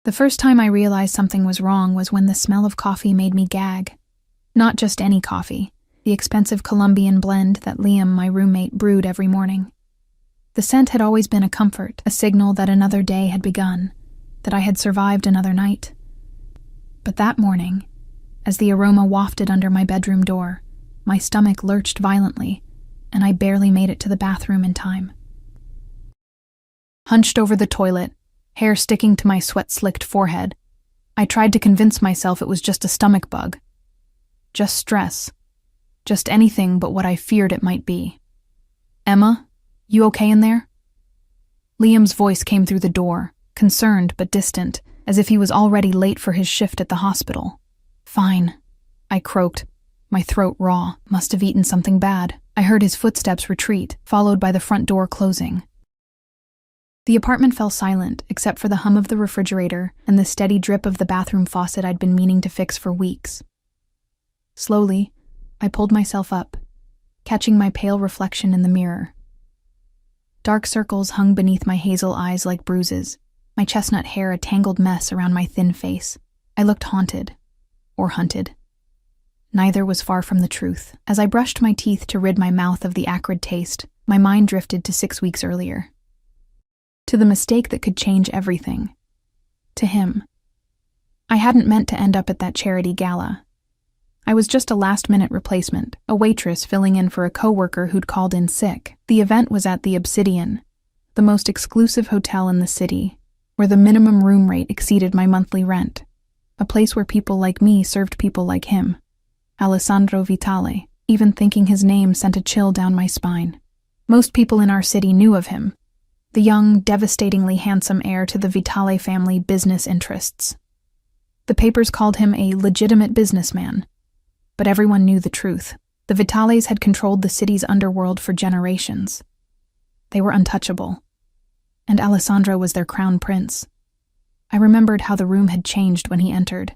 The first time I realized something was wrong was when the smell of coffee made me gag. Not just any coffee, the expensive Colombian blend that Liam, my roommate, brewed every morning. The scent had always been a comfort, a signal that another day had begun, that I had survived another night. But that morning, as the aroma wafted under my bedroom door, my stomach lurched violently, and I barely made it to the bathroom in time. Hunched over the toilet, hair sticking to my sweat-slicked forehead, I tried to convince myself it was just a stomach bug. Just stress. Just anything but what I feared it might be. "Emma, you okay in there?" Liam's voice came through the door, concerned but distant, as if he was already late for his shift at the hospital. "Fine," I croaked, my throat raw. Must have eaten something bad. I heard his footsteps retreat, followed by the front door closing. The apartment fell silent, except for the hum of the refrigerator and the steady drip of the bathroom faucet I'd been meaning to fix for weeks. Slowly, I pulled myself up, catching my pale reflection in the mirror. Dark circles hung beneath my hazel eyes like bruises, my chestnut hair a tangled mess around my thin face. I looked haunted, or hunted. Neither was far from the truth. As I brushed my teeth to rid my mouth of the acrid taste, my mind drifted to 6 weeks earlier. To the mistake that could change everything. To him. I hadn't meant to end up at that charity gala. I was just a last-minute replacement, a waitress filling in for a coworker who'd called in sick. The event was at the Obsidian, the most exclusive hotel in the city, where the minimum room rate exceeded my monthly rent, a place where people like me served people like him. Alessandro Vitale. Even thinking his name sent a chill down my spine. Most people in our city knew of him, the young, devastatingly handsome heir to the Vitale family business interests. The papers called him a legitimate businessman, but everyone knew the truth. The Vitales had controlled the city's underworld for generations. They were untouchable, and Alessandro was their crown prince. I remembered how the room had changed when he entered,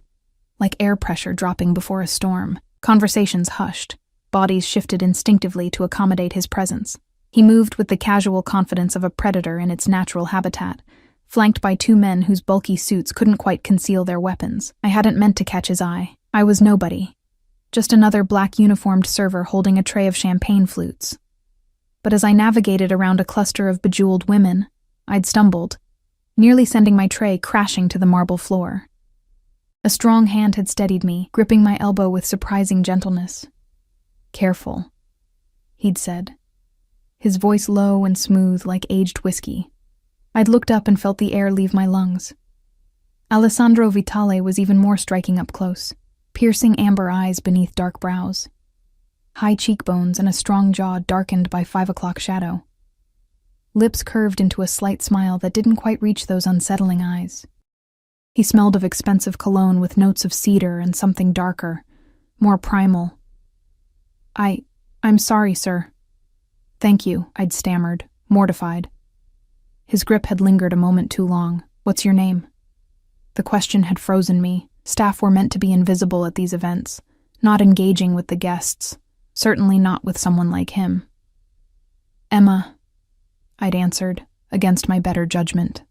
like air pressure dropping before a storm. Conversations hushed, bodies shifted instinctively to accommodate his presence. He moved with the casual confidence of a predator in its natural habitat, flanked by 2 men whose bulky suits couldn't quite conceal their weapons. I hadn't meant to catch his eye. I was nobody. Just another black-uniformed server holding a tray of champagne flutes. But as I navigated around a cluster of bejeweled women, I'd stumbled, nearly sending my tray crashing to the marble floor. A strong hand had steadied me, gripping my elbow with surprising gentleness. "Careful," he'd said, his voice low and smooth like aged whiskey. I'd looked up and felt the air leave my lungs. Alessandro Vitale was even more striking up close, piercing amber eyes beneath dark brows, high cheekbones and a strong jaw darkened by 5 o'clock shadow. Lips curved into a slight smile that didn't quite reach those unsettling eyes. He smelled of expensive cologne with notes of cedar and something darker, more primal. I'm sorry, sir." "Thank you," I'd stammered, mortified. His grip had lingered a moment too long. "What's your name?" The question had frozen me. Staff were meant to be invisible at these events, not engaging with the guests, certainly not with someone like him. "Emma," I'd answered, against my better judgment.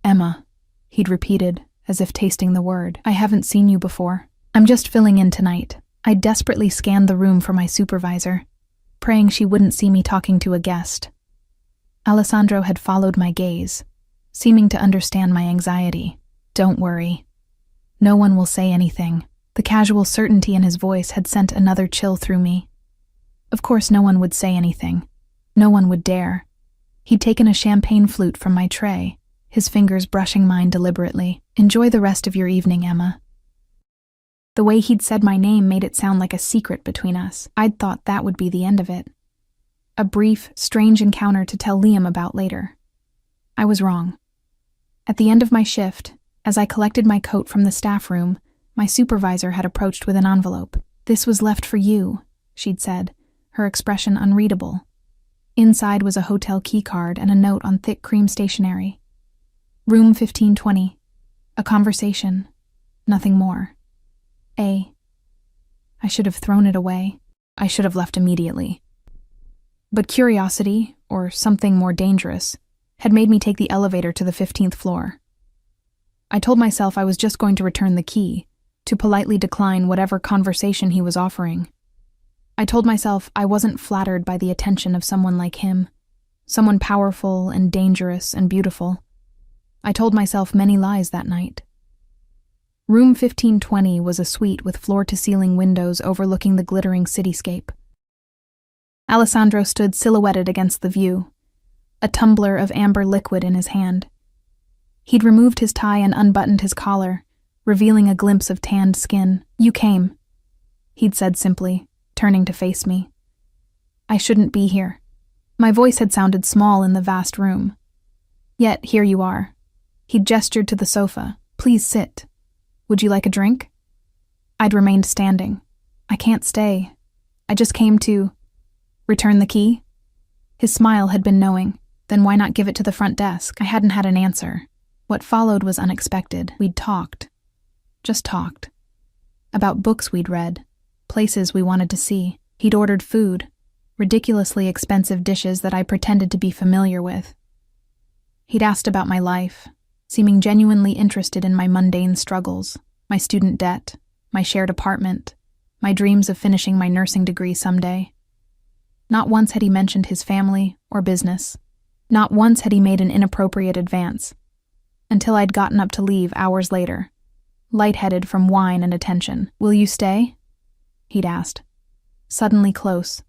"Emma," he'd repeated, as if tasting the word. "I haven't seen you before. I'm just filling in tonight." I desperately scanned the room for my supervisor, praying she wouldn't see me talking to a guest. Alessandro had followed my gaze, seeming to understand my anxiety. "Don't worry. No one will say anything." The casual certainty in his voice had sent another chill through me. Of course no one would say anything. No one would dare. He'd taken a champagne flute from my tray, his fingers brushing mine deliberately. "Enjoy the rest of your evening, Emma." The way he'd said my name made it sound like a secret between us. I'd thought that would be the end of it. A brief, strange encounter to tell Liam about later. I was wrong. At the end of my shift, as I collected my coat from the staff room, my supervisor had approached with an envelope. "This was left for you," she'd said, her expression unreadable. Inside was a hotel keycard and a note on thick cream stationery. "Room 1520. A conversation. Nothing more. A." I should have thrown it away. I should have left immediately. But curiosity, or something more dangerous, had made me take the elevator to the 15th floor. I told myself I was just going to return the key, to politely decline whatever conversation he was offering. I told myself I wasn't flattered by the attention of someone like him, someone powerful and dangerous and beautiful. I told myself many lies that night. Room 1520 was a suite with floor-to-ceiling windows overlooking the glittering cityscape. Alessandro stood silhouetted against the view, a tumbler of amber liquid in his hand. He'd removed his tie and unbuttoned his collar, revealing a glimpse of tanned skin. "You came," he'd said simply, turning to face me. I shouldn't be here. My voice had sounded small in the vast room. Yet here you are. He'd gestured to the sofa. "Please sit. Would you like a drink?" I'd remained standing. "I can't stay. I just came to..." "Return the key?" His smile had been knowing. Then why not give it to the front desk? I hadn't had an answer. What followed was unexpected. We'd talked. Just talked. About books we'd read, places we wanted to see. He'd ordered food, ridiculously expensive dishes that I pretended to be familiar with. He'd asked about my life, seeming genuinely interested in my mundane struggles, my student debt, my shared apartment, my dreams of finishing my nursing degree someday. Not once had he mentioned his family or business. Not once had he made an inappropriate advance, until I'd gotten up to leave hours later, lightheaded from wine and attention. "Will you stay?" he'd asked. Suddenly close,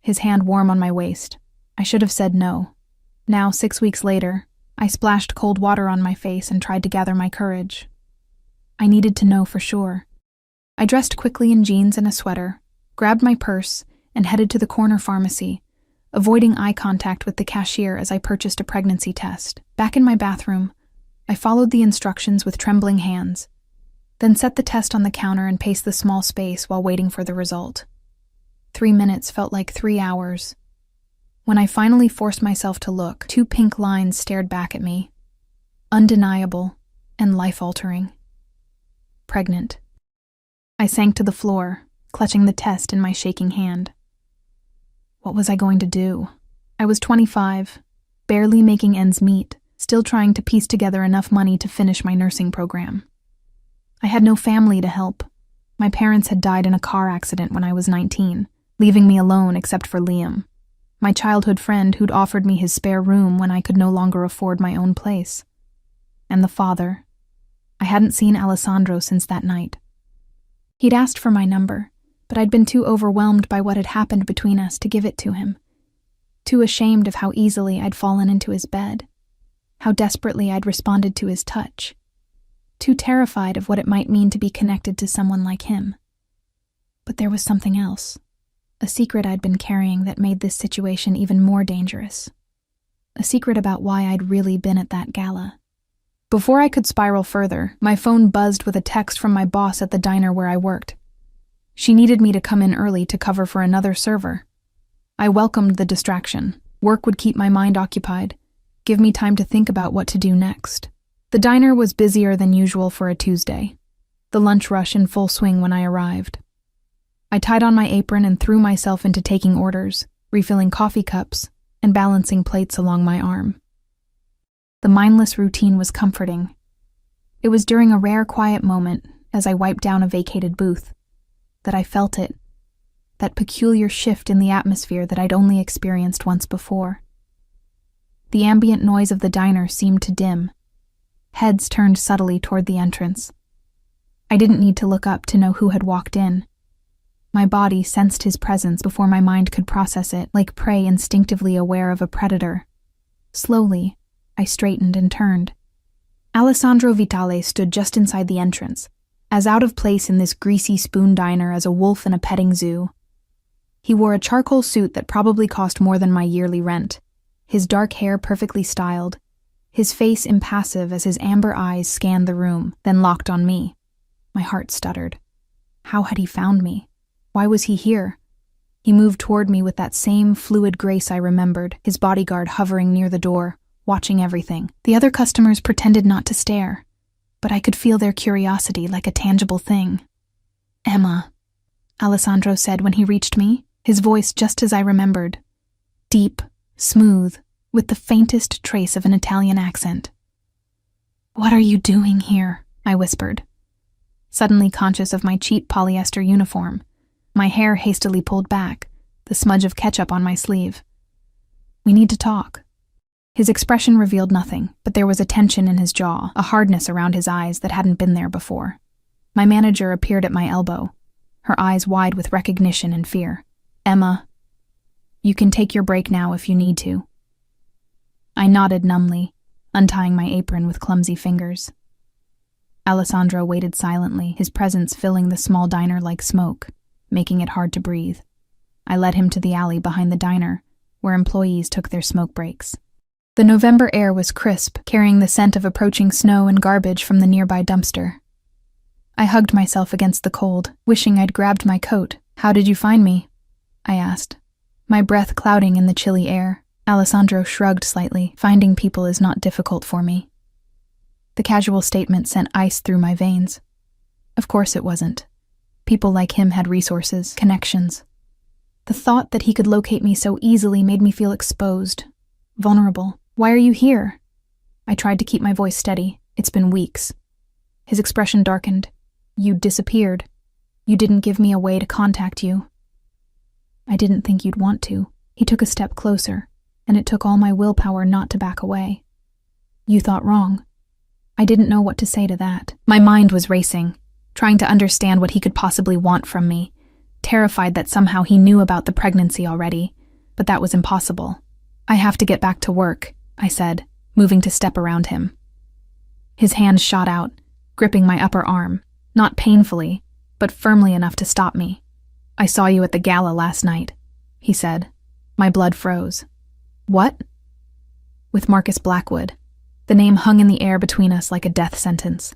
his hand warm on my waist. I should have said no. Now, 6 weeks later, I splashed cold water on my face and tried to gather my courage. I needed to know for sure. I dressed quickly in jeans and a sweater, grabbed my purse, and headed to the corner pharmacy, avoiding eye contact with the cashier as I purchased a pregnancy test. Back in my bathroom, I followed the instructions with trembling hands, then set the test on the counter and paced the small space while waiting for the result. 3 minutes felt like 3 hours. When I finally forced myself to look, 2 pink lines stared back at me. Undeniable and life-altering. Pregnant. I sank to the floor, clutching the test in my shaking hand. What was I going to do? I was 25, barely making ends meet, still trying to piece together enough money to finish my nursing program. I had no family to help. My parents had died in a car accident when I was 19, leaving me alone except for Liam, my childhood friend who'd offered me his spare room when I could no longer afford my own place. And the father. I hadn't seen Alessandro since that night. He'd asked for my number, but I'd been too overwhelmed by what had happened between us to give it to him. Too ashamed of how easily I'd fallen into his bed, how desperately I'd responded to his touch. Too terrified of what it might mean to be connected to someone like him. But there was something else. A secret I'd been carrying that made this situation even more dangerous. A secret about why I'd really been at that gala. Before I could spiral further, my phone buzzed with a text from my boss at the diner where I worked. She needed me to come in early to cover for another server. I welcomed the distraction. Work would keep my mind occupied, give me time to think about what to do next. The diner was busier than usual for a Tuesday, the lunch rush in full swing when I arrived. I tied on my apron and threw myself into taking orders, refilling coffee cups, and balancing plates along my arm. The mindless routine was comforting. It was during a rare quiet moment, as I wiped down a vacated booth, that I felt it, that peculiar shift in the atmosphere that I'd only experienced once before. The ambient noise of the diner seemed to dim. Heads turned subtly toward the entrance. I didn't need to look up to know who had walked in. My body sensed his presence before my mind could process it, like prey instinctively aware of a predator. Slowly, I straightened and turned. Alessandro Vitale stood just inside the entrance, as out of place in this greasy spoon diner as a wolf in a petting zoo. He wore a charcoal suit that probably cost more than my yearly rent, his dark hair perfectly styled, his face impassive as his amber eyes scanned the room, then locked on me. My heart stuttered. How had he found me? Why was he here? He moved toward me with that same fluid grace I remembered, his bodyguard hovering near the door, watching everything. The other customers pretended not to stare, but I could feel their curiosity like a tangible thing. "Emma," Alessandro said when he reached me, his voice just as I remembered. Deep, smooth, with the faintest trace of an Italian accent. "What are you doing here?" I whispered, suddenly conscious of my cheap polyester uniform, my hair hastily pulled back, the smudge of ketchup on my sleeve. "We need to talk." His expression revealed nothing, but there was a tension in his jaw, a hardness around his eyes that hadn't been there before. My manager appeared at my elbow, her eyes wide with recognition and fear. "Emma, you can take your break now if you need to." I nodded numbly, untying my apron with clumsy fingers. Alessandro waited silently, his presence filling the small diner like smoke, making it hard to breathe. I led him to the alley behind the diner, where employees took their smoke breaks. The November air was crisp, carrying the scent of approaching snow and garbage from the nearby dumpster. I hugged myself against the cold, wishing I'd grabbed my coat. "How did you find me?" I asked, my breath clouding in the chilly air. Alessandro shrugged slightly. "Finding people is not difficult for me." The casual statement sent ice through my veins. Of course it wasn't. People like him had resources, connections. The thought that he could locate me so easily made me feel exposed, vulnerable. "Why are you here?" I tried to keep my voice steady. "It's been weeks." His expression darkened. "You disappeared. You didn't give me a way to contact you." "I didn't think you'd want to." He took a step closer, and it took all my willpower not to back away. "You thought wrong." I didn't know what to say to that. My mind was racing, trying to understand what he could possibly want from me, terrified that somehow he knew about the pregnancy already, but that was impossible. "I have to get back to work," I said, moving to step around him. His hand shot out, gripping my upper arm, not painfully, but firmly enough to stop me. "I saw you at the gala last night," he said. My blood froze. "What?" "With Marcus Blackwood." The name hung in the air between us like a death sentence.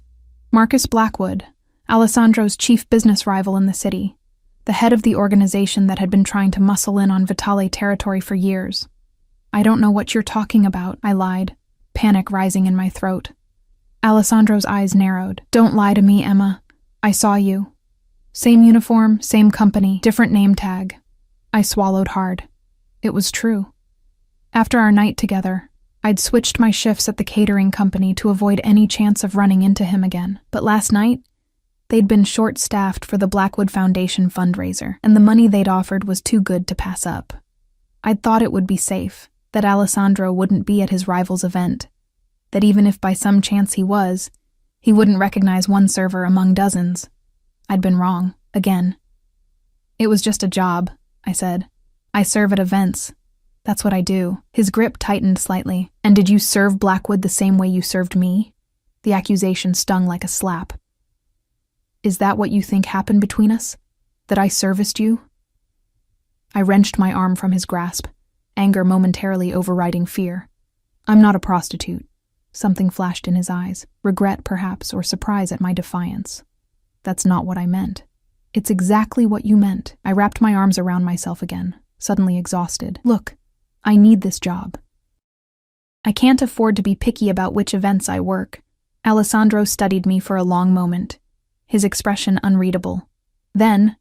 Marcus Blackwood, Alessandro's chief business rival in the city, the head of the organization that had been trying to muscle in on Vitale territory for years. "I don't know what you're talking about," I lied, panic rising in my throat. Alessandro's eyes narrowed. "Don't lie to me, Emma. I saw you. Same uniform, same company, different name tag." I swallowed hard. It was true. After our night together, I'd switched my shifts at the catering company to avoid any chance of running into him again. But last night, they'd been short-staffed for the Blackwood Foundation fundraiser, and the money they'd offered was too good to pass up. I'd thought it would be safe, that Alessandro wouldn't be at his rival's event, that even if by some chance he was, he wouldn't recognize one server among dozens. I'd been wrong, again. "It was just a job," I said. "I serve at events. That's what I do." His grip tightened slightly. "And did you serve Blackwood the same way you served me?" The accusation stung like a slap. "Is that what you think happened between us? That I serviced you?" I wrenched my arm from his grasp, anger momentarily overriding fear. "I'm not a prostitute." Something flashed in his eyes, regret perhaps, or surprise at my defiance. "That's not what I meant." "It's exactly what you meant." I wrapped my arms around myself again, suddenly exhausted. "Look, I need this job. I can't afford to be picky about which events I work." Alessandro studied me for a long moment, his expression unreadable. Then,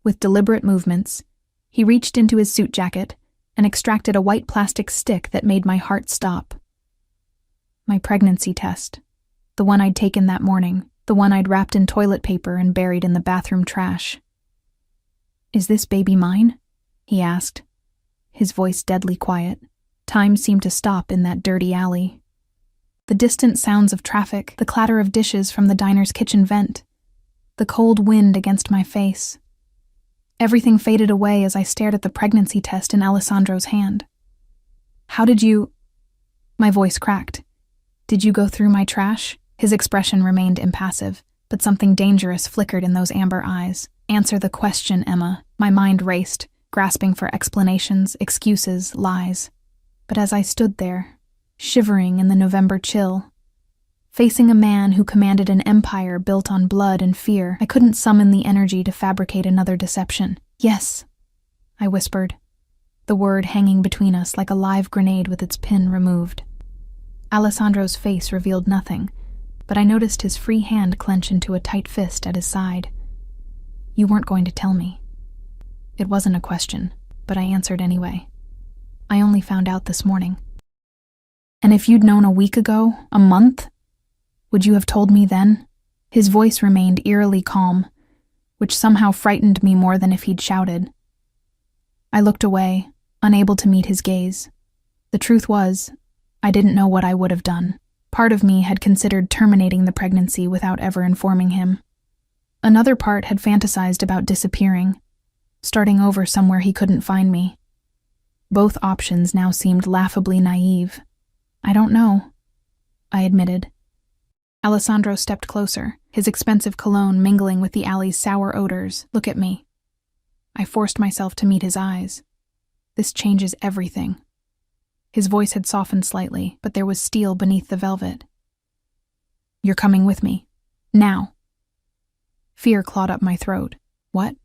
with deliberate movements, he reached into his suit jacket and extracted a white plastic stick that made my heart stop. My pregnancy test, the one I'd taken that morning, the one I'd wrapped in toilet paper and buried in the bathroom trash. "Is this baby mine?" he asked, his voice deadly quiet. Time seemed to stop in that dirty alley. The distant sounds of traffic, the clatter of dishes from the diner's kitchen vent, the cold wind against my face. Everything faded away as I stared at the pregnancy test in Alessandro's hand. "How did you—" My voice cracked. "Did you go through my trash?" His expression remained impassive, but something dangerous flickered in those amber eyes. "Answer the question, Emma." My mind raced, grasping for explanations, excuses, lies. But as I stood there, shivering in the November chill, facing a man who commanded an empire built on blood and fear, I couldn't summon the energy to fabricate another deception. "Yes," I whispered, the word hanging between us like a live grenade with its pin removed. Alessandro's face revealed nothing, but I noticed his free hand clench into a tight fist at his side. "You weren't going to tell me." It wasn't a question, but I answered anyway. "I only found out this morning." "And if you'd known a week ago, a month?" Would you have told me then? His voice remained eerily calm, which somehow frightened me more than if he'd shouted. I looked away, unable to meet his gaze. The truth was, I didn't know what I would have done. Part of me had considered terminating the pregnancy without ever informing him. Another part had fantasized about disappearing, starting over somewhere he couldn't find me. Both options now seemed laughably naive. I don't know, I admitted. Alessandro stepped closer, his expensive cologne mingling with the alley's sour odors. Look at me. I forced myself to meet his eyes. This changes everything. His voice had softened slightly, but there was steel beneath the velvet. You're coming with me. Now. Fear clawed up my throat. What?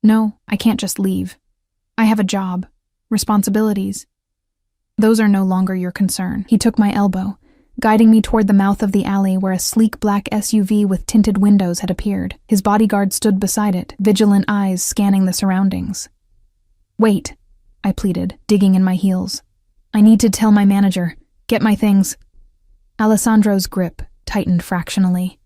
No, I can't just leave. I have a job. Responsibilities. Those are no longer your concern. He took my elbow, guiding me toward the mouth of the alley where a sleek black SUV with tinted windows had appeared. His bodyguard stood beside it, vigilant eyes scanning the surroundings. Wait, I pleaded, digging in my heels. I need to tell my manager. Get my things. Alessandro's grip tightened fractionally.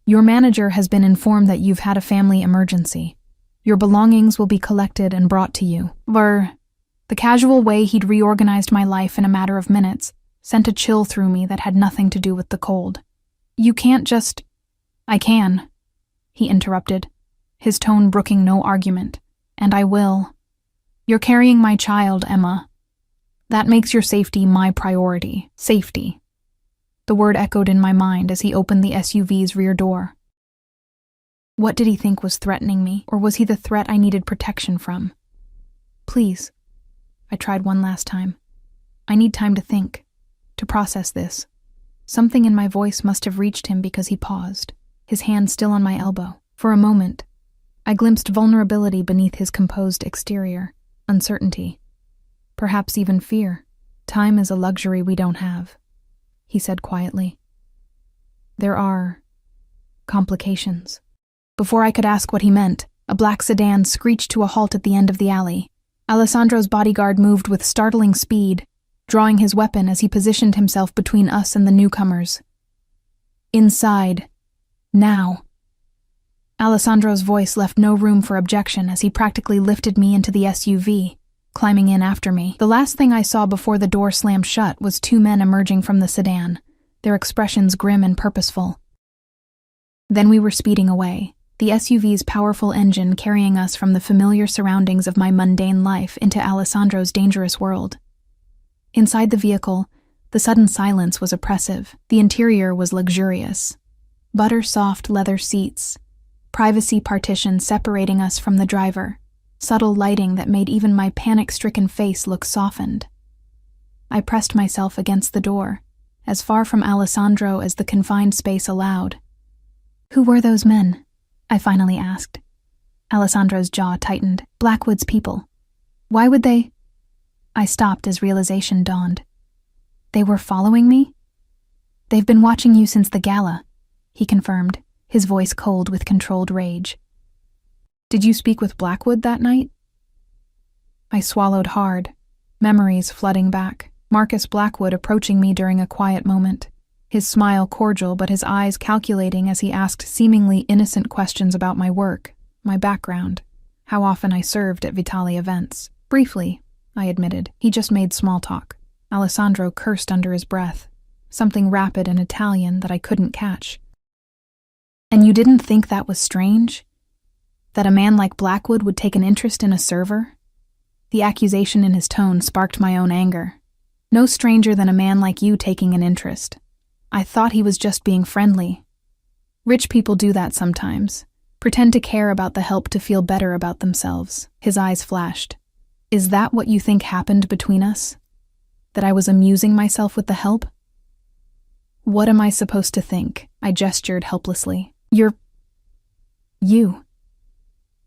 Your manager has been informed that you've had a family emergency. Your belongings will be collected and brought to you. The casual way he'd reorganized my life in a matter of minutes sent a chill through me that had nothing to do with the cold. You can't just... I can, he interrupted, his tone brooking no argument. And I will. You're carrying my child, Emma. That makes your safety my priority. Safety. The word echoed in my mind as he opened the SUV's rear door. What did he think was threatening me, or was he the threat I needed protection from? Please. I tried one last time. I need time to think, to process this. Something in my voice must have reached him because he paused, his hand still on my elbow. For a moment, I glimpsed vulnerability beneath his composed exterior, uncertainty. Perhaps even fear. Time is a luxury we don't have, he said quietly. There are complications. Before I could ask what he meant, a black sedan screeched to a halt at the end of the alley. Alessandro's bodyguard moved with startling speed, drawing his weapon as he positioned himself between us and the newcomers. Inside. Now. Alessandro's voice left no room for objection as he practically lifted me into the SUV, climbing in after me. The last thing I saw before the door slammed shut was two men emerging from the sedan, their expressions grim and purposeful. Then we were speeding away, the SUV's powerful engine carrying us from the familiar surroundings of my mundane life into Alessandro's dangerous world. Inside the vehicle, the sudden silence was oppressive. The interior was luxurious. Butter-soft leather seats, privacy partitions separating us from the driver, subtle lighting that made even my panic-stricken face look softened. I pressed myself against the door, as far from Alessandro as the confined space allowed. Who were those men? I finally asked. Alessandro's jaw tightened. Blackwood's people. Why would they? I stopped as realization dawned. They were following me? They've been watching you since the gala, he confirmed, his voice cold with controlled rage. Did you speak with Blackwood that night? I swallowed hard, memories flooding back. Marcus Blackwood approaching me during a quiet moment, his smile cordial but his eyes calculating as he asked seemingly innocent questions about my work, my background, how often I served at Vitali events. Briefly, I admitted. He just made small talk. Alessandro cursed under his breath, something rapid and Italian that I couldn't catch. And you didn't think that was strange? That a man like Blackwood would take an interest in a server? The accusation in his tone sparked my own anger. No stranger than a man like you taking an interest. I thought he was just being friendly. Rich people do that sometimes. Pretend to care about the help to feel better about themselves. His eyes flashed. Is that what you think happened between us? That I was amusing myself with the help? What am I supposed to think? I gestured helplessly. You're... you.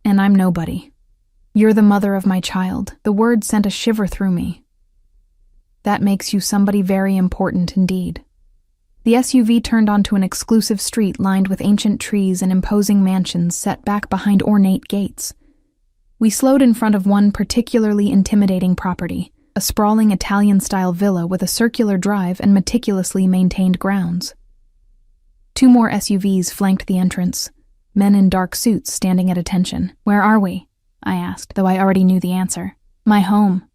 And I'm nobody. You're the mother of my child. The word sent a shiver through me. That makes you somebody very important indeed. The SUV turned onto an exclusive street lined with ancient trees and imposing mansions set back behind ornate gates. We slowed in front of one particularly intimidating property, a sprawling Italian-style villa with a circular drive and meticulously maintained grounds. 2 more SUVs flanked the entrance, men in dark suits standing at attention. "Where are we?" I asked, though I already knew the answer. "My home,"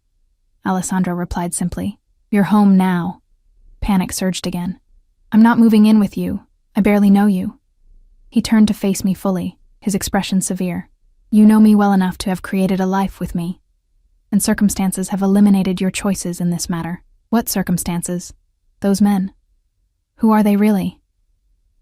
Alessandro replied simply. "You're home now." Panic surged again. "I'm not moving in with you. I barely know you." He turned to face me fully, his expression severe. "You know me well enough to have created a life with me, and circumstances have eliminated your choices in this matter." "What circumstances?" "Those men. Who are they really?"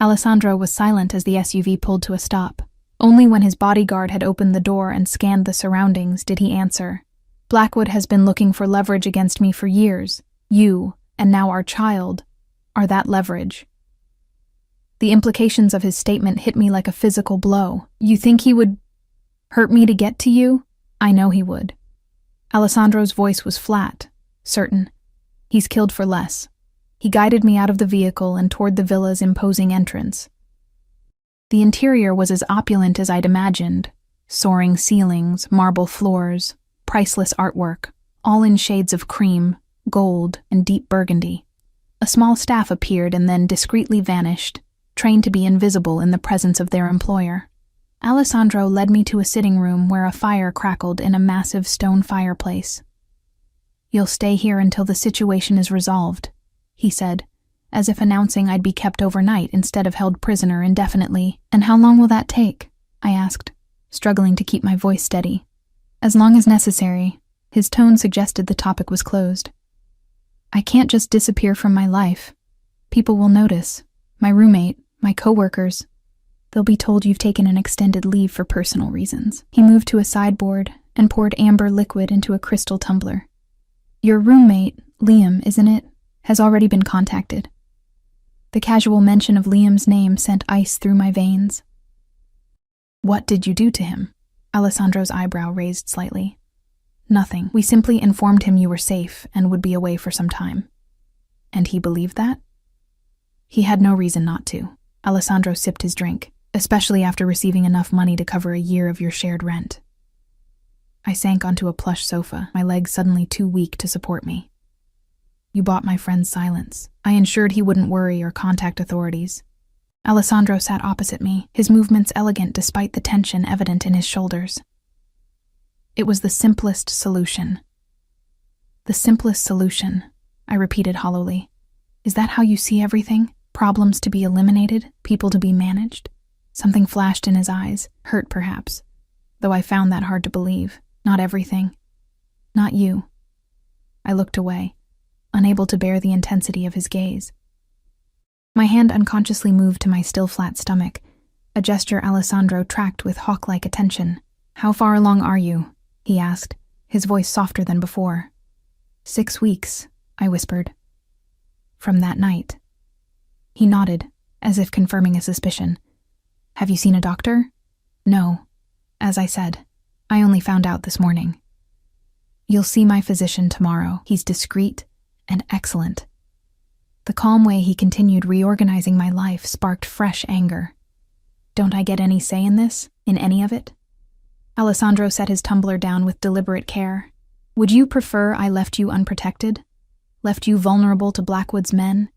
Alessandro was silent as the SUV pulled to a stop. Only when his bodyguard had opened the door and scanned the surroundings did he answer. "Blackwood has been looking for leverage against me for years. You, and now our child, are that leverage." The implications of his statement hit me like a physical blow. "You think he would hurt me to get to you?" "I know he would." Alessandro's voice was flat, certain. "He's killed for less." He guided me out of the vehicle and toward the villa's imposing entrance. The interior was as opulent as I'd imagined. Soaring ceilings, marble floors, priceless artwork, all in shades of cream, gold, and deep burgundy. A small staff appeared and then discreetly vanished, trained to be invisible in the presence of their employer. Alessandro led me to a sitting room where a fire crackled in a massive stone fireplace. "You'll stay here until the situation is resolved," he said, as if announcing I'd be kept overnight instead of held prisoner indefinitely. "And how long will that take?" I asked, struggling to keep my voice steady. "As long as necessary." His tone suggested the topic was closed. "I can't just disappear from my life. People will notice. My roommate, my coworkers. They'll be told you've taken an extended leave for personal reasons." He moved to a sideboard and poured amber liquid into a crystal tumbler. "Your roommate, Liam, isn't it, has already been contacted." The casual mention of Liam's name sent ice through my veins. "What did you do to him?" Alessandro's eyebrow raised slightly. "Nothing. We simply informed him you were safe and would be away for some time." "And he believed that?" "He had no reason not to." Alessandro sipped his drink, "especially after receiving enough money to cover a year of your shared rent." I sank onto a plush sofa, my legs suddenly too weak to support me. "You bought my friend's silence. I ensured he wouldn't worry or contact authorities." Alessandro sat opposite me, his movements elegant despite the tension evident in his shoulders. "It was the simplest solution." "The simplest solution," I repeated hollowly. "Is that how you see everything? Problems to be eliminated, people to be managed?" Something flashed in his eyes, hurt perhaps, though I found that hard to believe. "Not everything. Not you." I looked away, unable to bear the intensity of his gaze. My hand unconsciously moved to my still flat stomach, a gesture Alessandro tracked with hawk-like attention. "How far along are you?" he asked, his voice softer than before. 6 weeks, I whispered. "From that night." He nodded, as if confirming a suspicion. "Have you seen a doctor?" "No. As I said, I only found out this morning." "You'll see my physician tomorrow. He's discreet and excellent." The calm way he continued reorganizing my life sparked fresh anger. "Don't I get any say in this? In any of it?" Alessandro set his tumbler down with deliberate care. "Would you prefer I left you unprotected? Left you vulnerable to Blackwood's men?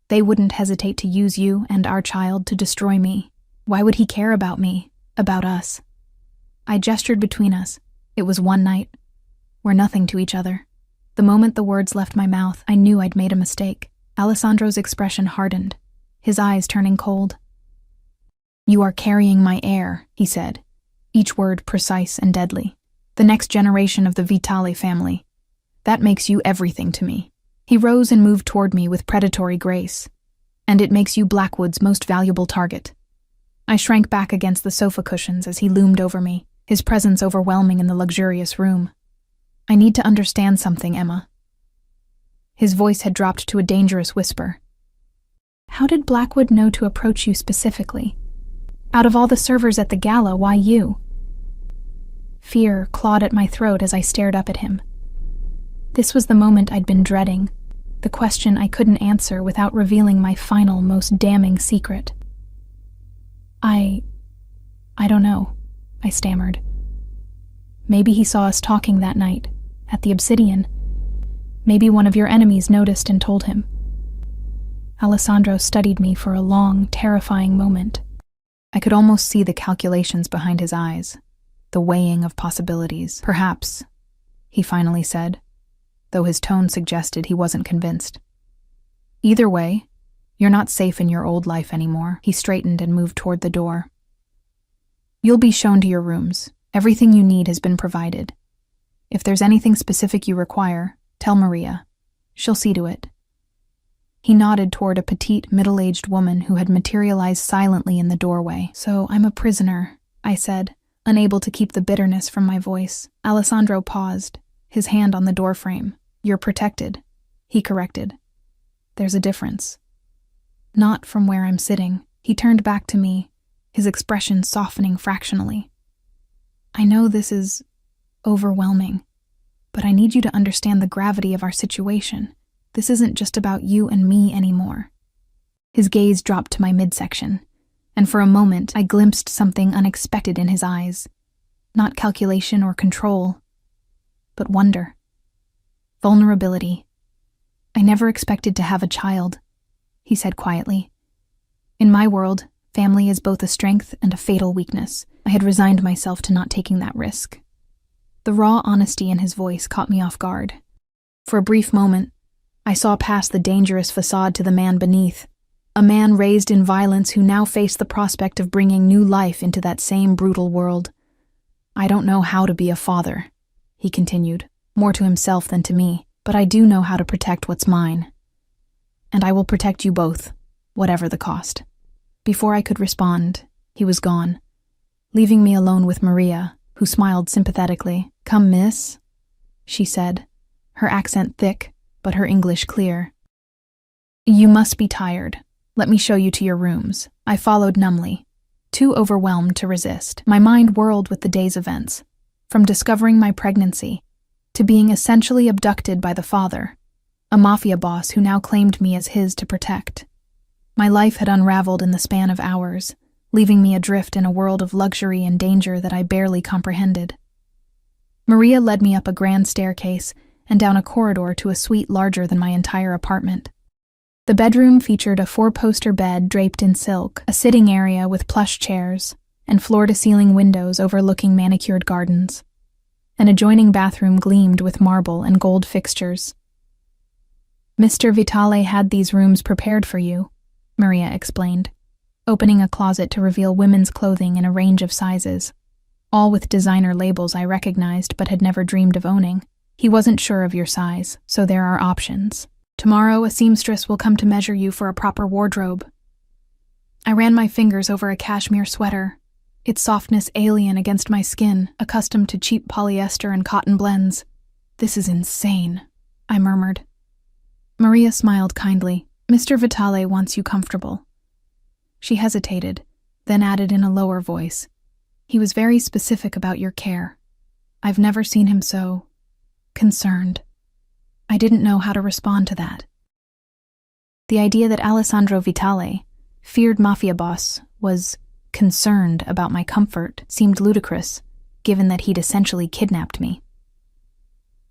They wouldn't hesitate to use you and our child to destroy me. Why would he care about me? About us?" I gestured between us. It was one night. We're nothing to each other. The moment the words left my mouth, I knew I'd made a mistake. Alessandro's expression hardened, his eyes turning cold. "You are carrying my heir," he said, each word precise and deadly. "The next generation of the Vitale family. That makes you everything to me." He rose and moved toward me with predatory grace. "And it makes you Blackwood's most valuable target." I shrank back against the sofa cushions as he loomed over me, his presence overwhelming in the luxurious room. "I need to understand something, Emma." His voice had dropped to a dangerous whisper. "How did Blackwood know to approach you specifically? Out of all the servers at the gala, why you?" Fear clawed at my throat as I stared up at him. This was the moment I'd been dreading, the question I couldn't answer without revealing my final, most damning secret. I don't know," I stammered. "Maybe he saw us talking that night, at the Obsidian. Maybe one of your enemies noticed and told him." Alessandro studied me for a long, terrifying moment. I could almost see the calculations behind his eyes, the weighing of possibilities. Perhaps, he finally said, though his tone suggested he wasn't convinced. Either way, you're not safe in your old life anymore. He straightened and moved toward the door. You'll be shown to your rooms. Everything you need has been provided. If there's anything specific you require, tell Maria. She'll see to it. He nodded toward a petite, middle-aged woman who had materialized silently in the doorway. So I'm a prisoner, I said, unable to keep the bitterness from my voice. Alessandro paused, his hand on the doorframe. You're protected, he corrected. There's a difference. Not from where I'm sitting. He turned back to me, his expression softening fractionally. I know this is overwhelming, but I need you to understand the gravity of our situation. This isn't just about you and me anymore. His gaze dropped to my midsection, and for a moment I glimpsed something unexpected in his eyes. Not calculation or control, but wonder. Vulnerability. I never expected to have a child, he said quietly. In my world, family is both a strength and a fatal weakness. I had resigned myself to not taking that risk. The raw honesty in his voice caught me off guard. For a brief moment, I saw past the dangerous facade to the man beneath, a man raised in violence who now faced the prospect of bringing new life into that same brutal world. I don't know how to be a father, he continued, more to himself than to me, but I do know how to protect what's mine. And I will protect you both, whatever the cost. Before I could respond, he was gone, leaving me alone with Maria, who smiled sympathetically. Come, miss, she said, her accent thick, but her English clear. You must be tired. Let me show you to your rooms. I followed numbly, too overwhelmed to resist. My mind whirled with the day's events, from discovering my pregnancy to being essentially abducted by the father, a mafia boss who now claimed me as his to protect. My life had unraveled in the span of hours, leaving me adrift in a world of luxury and danger that I barely comprehended. Maria led me up a grand staircase and down a corridor to a suite larger than my entire apartment. The bedroom featured a 4-poster bed draped in silk, a sitting area with plush chairs, and floor-to-ceiling windows overlooking manicured gardens. An adjoining bathroom gleamed with marble and gold fixtures. Mr. Vitale had these rooms prepared for you, Maria explained, opening a closet to reveal women's clothing in a range of sizes, all with designer labels I recognized but had never dreamed of owning. He wasn't sure of your size, so there are options. Tomorrow, a seamstress will come to measure you for a proper wardrobe. I ran my fingers over a cashmere sweater, its softness alien against my skin, accustomed to cheap polyester and cotton blends. This is insane, I murmured. Maria smiled kindly. Mr. Vitale wants you comfortable. She hesitated, then added in a lower voice. He was very specific about your care. I've never seen him so concerned. I didn't know how to respond to that. The idea that Alessandro Vitale, feared mafia boss, was concerned about my comfort seemed ludicrous, given that he'd essentially kidnapped me.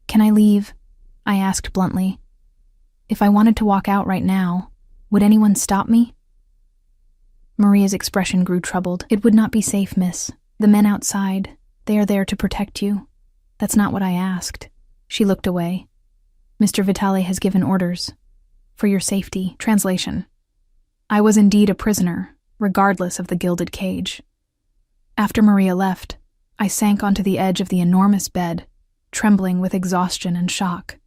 Can I leave? I asked bluntly. If I wanted to walk out right now, would anyone stop me? Maria's expression grew troubled. It would not be safe, miss. The men outside, they are there to protect you. That's not what I asked. She looked away. Mr. Vitale has given orders. For your safety. Translation. I was indeed a prisoner, regardless of the gilded cage. After Maria left, I sank onto the edge of the enormous bed, trembling with exhaustion and shock.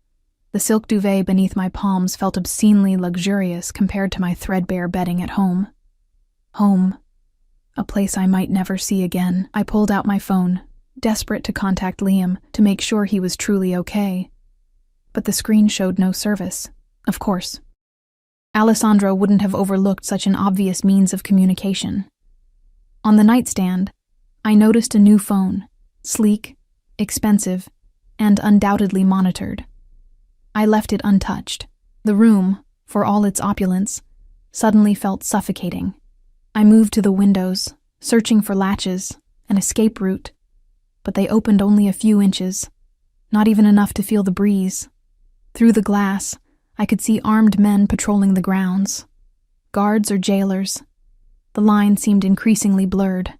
The silk duvet beneath my palms felt obscenely luxurious compared to my threadbare bedding at home. Home. A place I might never see again. I pulled out my phone, desperate to contact Liam to make sure he was truly okay. But the screen showed no service. Of course. Alessandro wouldn't have overlooked such an obvious means of communication. On the nightstand, I noticed a new phone, sleek, expensive, and undoubtedly monitored. I left it untouched. The room, for all its opulence, suddenly felt suffocating. I moved to the windows, searching for latches, an escape route, but they opened only a few inches, not even enough to feel the breeze. Through the glass, I could see armed men patrolling the grounds, Guards or jailers? The line seemed increasingly blurred.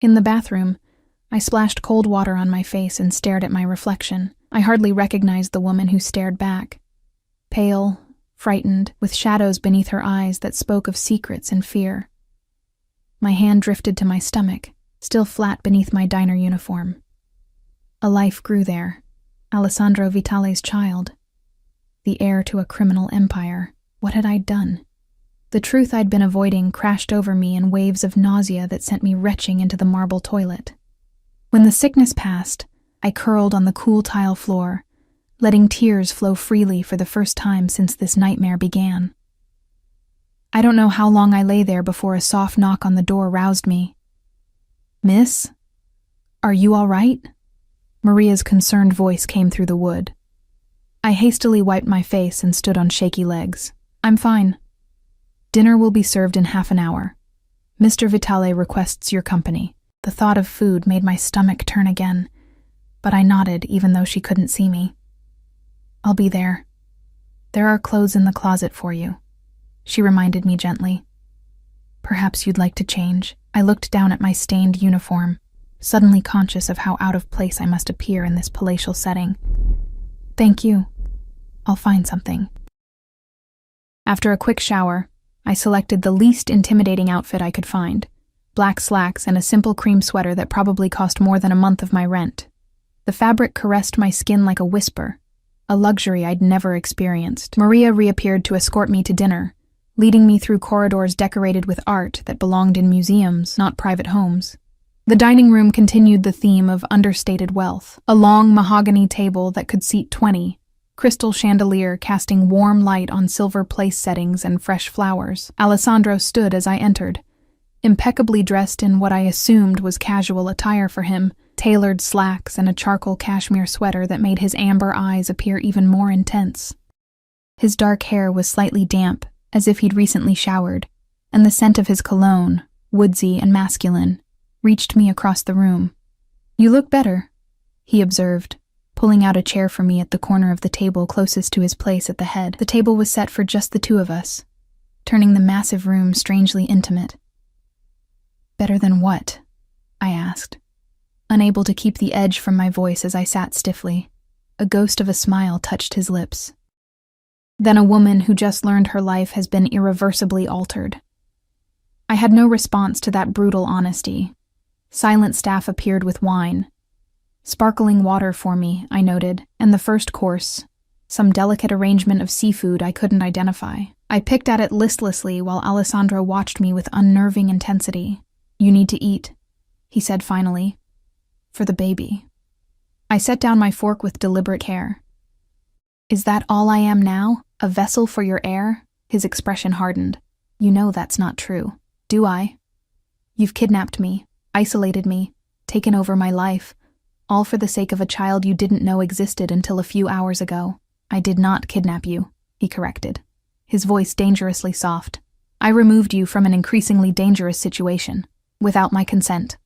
In the bathroom, I splashed cold water on my face and stared at my reflection. I hardly recognized the woman who stared back. Pale, frightened, with shadows beneath her eyes that spoke of secrets and fear. My hand drifted to my stomach, still flat beneath my diner uniform. A life grew there. Alessandro Vitale's child. The heir to a criminal empire. What had I done? The truth I'd been avoiding crashed over me in waves of nausea that sent me retching into the marble toilet. When the sickness passed, I curled on the cool tile floor, letting tears flow freely for the first time since this nightmare began. I don't know how long I lay there before a soft knock on the door roused me. "Miss? Are you all right?" Maria's concerned voice came through the wood. I hastily wiped my face and stood on shaky legs. "I'm fine. Dinner will be served in half an hour. Mr. Vitale requests your company." The thought of food made my stomach turn again, but I nodded even though she couldn't see me. "I'll be there. There are clothes in the closet for you," she reminded me gently. "Perhaps you'd like to change." I looked down at my stained uniform, suddenly conscious of how out of place I must appear in this palatial setting. "Thank you. I'll find something." After a quick shower, I selected the least intimidating outfit I could find. Black slacks and a simple cream sweater that probably cost more than a month of my rent. The fabric caressed my skin like a whisper, a luxury I'd never experienced. Maria reappeared to escort me to dinner, leading me through corridors decorated with art that belonged in museums, not private homes. The dining room continued the theme of understated wealth. A long mahogany table that could seat 20, crystal chandelier casting warm light on silver place settings and fresh flowers. Alessandro stood as I entered, impeccably dressed in what I assumed was casual attire for him, tailored slacks and a charcoal cashmere sweater that made his amber eyes appear even more intense. His dark hair was slightly damp, as if he'd recently showered, and the scent of his cologne, woodsy and masculine, reached me across the room. "You look better," he observed, pulling out a chair for me at the corner of the table closest to his place at the head. The table was set for just the two of us, turning the massive room strangely intimate. "Better than what?" I asked, unable to keep the edge from my voice as I sat stiffly. A ghost of a smile touched his lips. "Then a woman who just learned her life has been irreversibly altered." I had no response to that brutal honesty. Silent staff appeared with wine. Sparkling water for me, I noted, and the first course, some delicate arrangement of seafood I couldn't identify. I picked at it listlessly while Alessandro watched me with unnerving intensity. "You need to eat," he said finally. "For the baby." I set down my fork with deliberate care. "Is that all I am now? A vessel for your heir?" His expression hardened. "You know that's not true, do I? You've kidnapped me, isolated me, taken over my life, all for the sake of a child you didn't know existed until a few hours ago." "I did not kidnap you," he corrected, his voice dangerously soft. "I removed you from an increasingly dangerous situation, without my consent.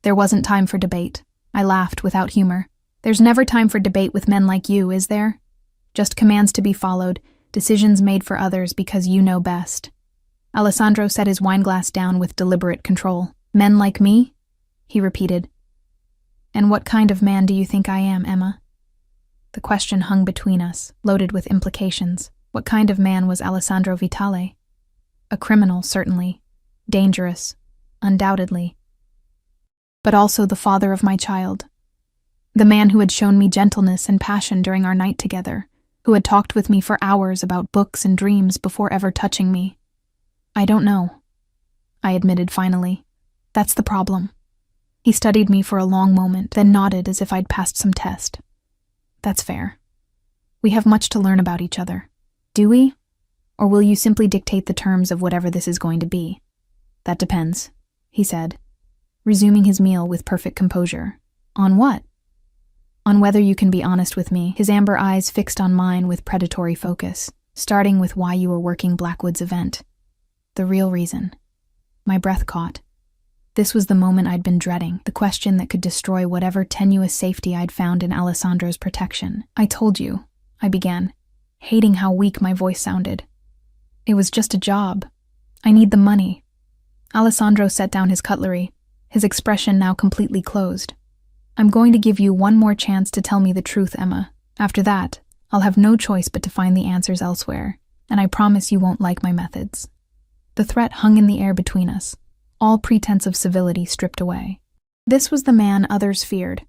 There wasn't time for debate." I laughed without humor. "There's never time for debate with men like you, is there? Just commands to be followed, decisions made for others because you know best." Alessandro set his wineglass down with deliberate control. "Men like me?" he repeated. "And what kind of man do you think I am, Emma?" The question hung between us, loaded with implications. What kind of man was Alessandro Vitale? A criminal, certainly. Dangerous, undoubtedly. But also the father of my child. The man who had shown me gentleness and passion during our night together, who had talked with me for hours about books and dreams before ever touching me. "I don't know," I admitted finally. "That's the problem." He studied me for a long moment, then nodded as if I'd passed some test. "That's fair. We have much to learn about each other. Do we? Or will you simply dictate the terms of whatever this is going to be?" "That depends," he said, resuming his meal with perfect composure. "On what?" "On whether you can be honest with me," his amber eyes fixed on mine with predatory focus, "starting with why you were working Blackwood's event. The real reason." My breath caught. This was the moment I'd been dreading, the question that could destroy whatever tenuous safety I'd found in Alessandro's protection. "I told you," I began, hating how weak my voice sounded. It was just a job. I need the money. Alessandro set down his cutlery, his expression now completely closed. I'm going to give you one more chance to tell me the truth, Emma. After that, I'll have no choice but to find the answers elsewhere, and I promise you won't like my methods. The threat hung in the air between us, all pretense of civility stripped away. This was the man others feared,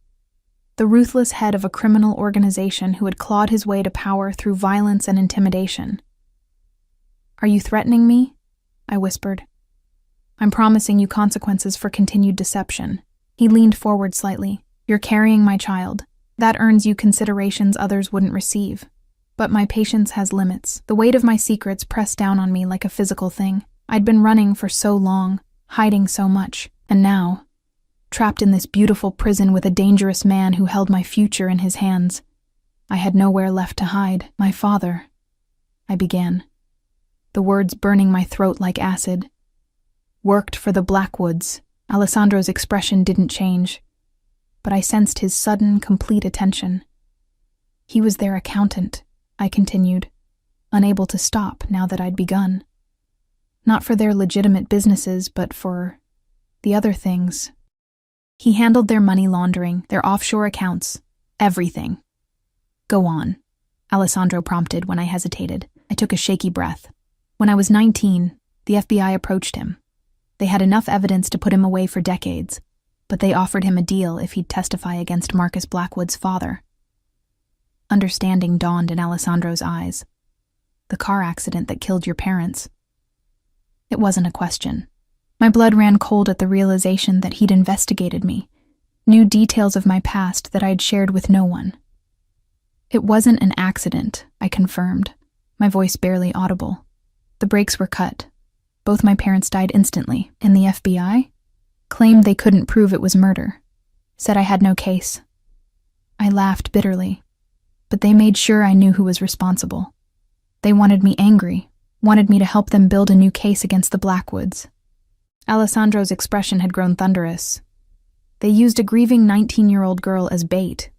the ruthless head of a criminal organization who had clawed his way to power through violence and intimidation. Are you threatening me? I whispered. I'm promising you consequences for continued deception. He leaned forward slightly. You're carrying my child. That earns you considerations others wouldn't receive. But my patience has limits. The weight of my secrets pressed down on me like a physical thing. I'd been running for so long, hiding so much, and now, trapped in this beautiful prison with a dangerous man who held my future in his hands, I had nowhere left to hide. My father, I began, the words burning my throat like acid. Worked for the Blackwoods. Alessandro's expression didn't change, but I sensed his sudden, complete attention. He was their accountant, I continued, unable to stop now that I'd begun. Not for their legitimate businesses, but for the other things. He handled their money laundering, their offshore accounts, everything. Go on, Alessandro prompted when I hesitated. I took a shaky breath. When I was 19, the FBI approached him. They had enough evidence to put him away for decades, but they offered him a deal if he'd testify against Marcus Blackwood's father. Understanding dawned in Alessandro's eyes. The car accident that killed your parents. It wasn't a question. My blood ran cold at the realization that he'd investigated me, knew details of my past that I'd shared with no one. It wasn't an accident, I confirmed, my voice barely audible. The brakes were cut. Both my parents died instantly, and the FBI claimed they couldn't prove it was murder, said I had no case. I laughed bitterly, but they made sure I knew who was responsible. They wanted me angry, wanted me to help them build a new case against the Blackwoods. Alessandro's expression had grown thunderous. They used a grieving 19-year-old girl as bait.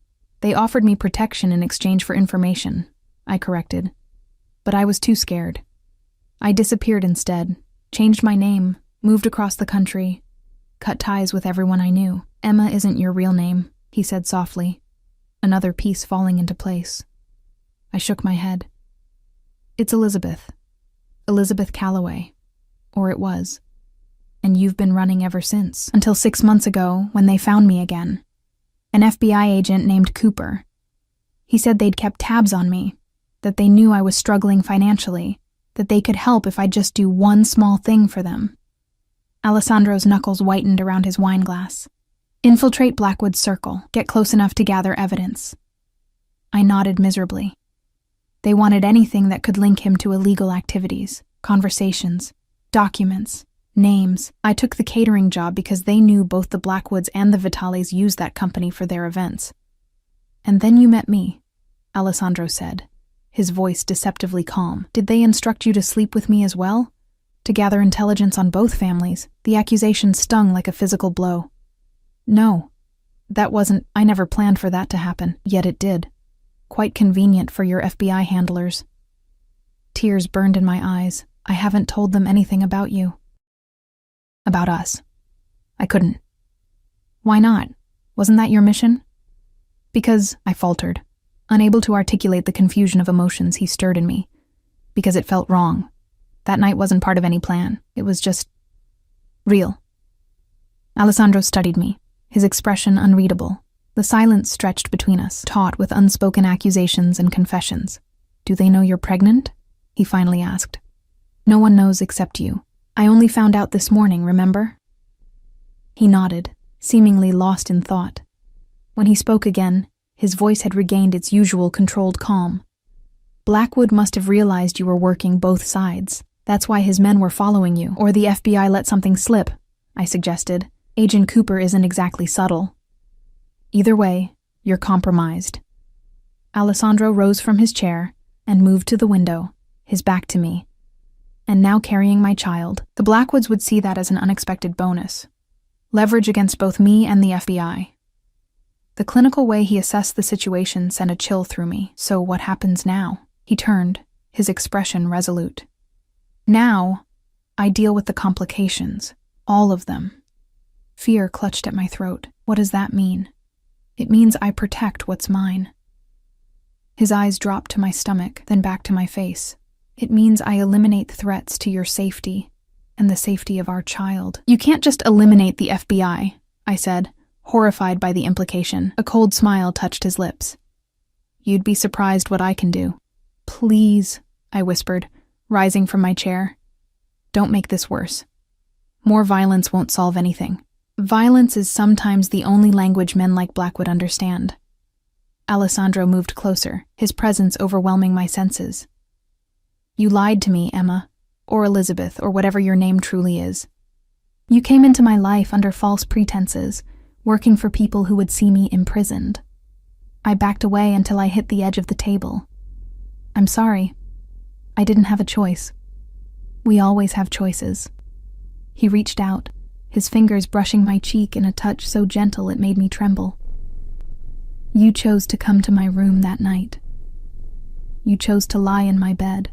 They offered me protection in exchange for information, I corrected. But I was too scared. I disappeared instead. Changed my name, moved across the country, cut ties with everyone I knew. Emma isn't your real name, he said softly, another piece falling into place. I shook my head. It's Elizabeth. Elizabeth Calloway. Or it was. And you've been running ever since, until 6 months ago when they found me again. An FBI agent named Cooper. He said they'd kept tabs on me, that they knew I was struggling financially, that they could help if I'd just do one small thing for them. Alessandro's knuckles whitened around his wine glass. Infiltrate Blackwood's circle, get close enough to gather evidence. I nodded miserably. They wanted anything that could link him to illegal activities, conversations, documents, names. I took the catering job because they knew both the Blackwoods and the Vitalis used that company for their events. And then you met me, Alessandro said, his voice deceptively calm. Did they instruct you to sleep with me as well? To gather intelligence on both families? The accusation stung like a physical blow. No, I never planned for that to happen, yet it did. Quite convenient for your FBI handlers. Tears burned in my eyes. I haven't told them anything about you. About us. I couldn't. Why not? Wasn't that your mission? Because, I faltered, unable to articulate the confusion of emotions he stirred in me. Because it felt wrong. That night wasn't part of any plan. It was just real. Alessandro studied me, his expression unreadable. The silence stretched between us, taut with unspoken accusations and confessions. Do they know you're pregnant? He finally asked. No one knows except you. I only found out this morning, remember? He nodded, seemingly lost in thought. When he spoke again, his voice had regained its usual controlled calm. Blackwood must have realized you were working both sides. That's why his men were following you, or the FBI let something slip, I suggested. Agent Cooper isn't exactly subtle. Either way, you're compromised. Alessandro rose from his chair and moved to the window, his back to me. And now carrying my child, the Blackwoods would see that as an unexpected bonus. Leverage against both me and the FBI. The clinical way he assessed the situation sent a chill through me. So what happens now? He turned, his expression resolute. Now, I deal with the complications, all of them. Fear clutched at my throat. What does that mean? It means I protect what's mine. His eyes dropped to my stomach, then back to my face. It means I eliminate threats to your safety and the safety of our child. You can't just eliminate the FBI, I said, horrified by the implication. A cold smile touched his lips. You'd be surprised what I can do. Please, I whispered, rising from my chair. Don't make this worse. More violence won't solve anything. Violence is sometimes the only language men like Black would understand. Alessandro moved closer, his presence overwhelming my senses. You lied to me, Emma, or Elizabeth, or whatever your name truly is. You came into my life under false pretenses, working for people who would see me imprisoned. I backed away until I hit the edge of the table. I'm sorry. I didn't have a choice. We always have choices. He reached out, his fingers brushing my cheek in a touch so gentle it made me tremble. You chose to come to my room that night. You chose to lie in my bed.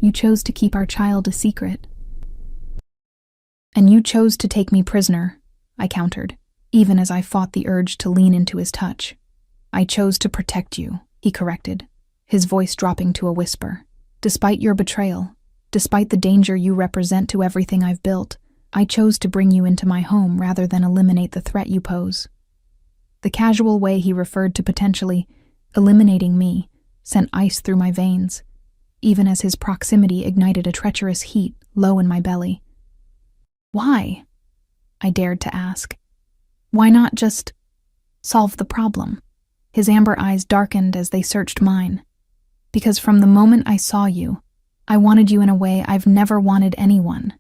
You chose to keep our child a secret. And you chose to take me prisoner, I countered, even as I fought the urge to lean into his touch. I chose to protect you, he corrected, his voice dropping to a whisper. Despite your betrayal, despite the danger you represent to everything I've built, I chose to bring you into my home rather than eliminate the threat you pose. The casual way he referred to potentially eliminating me sent ice through my veins, even as his proximity ignited a treacherous heat low in my belly. Why? I dared to ask. Why not just solve the problem? His amber eyes darkened as they searched mine. Because from the moment I saw you, I wanted you in a way I've never wanted anyone.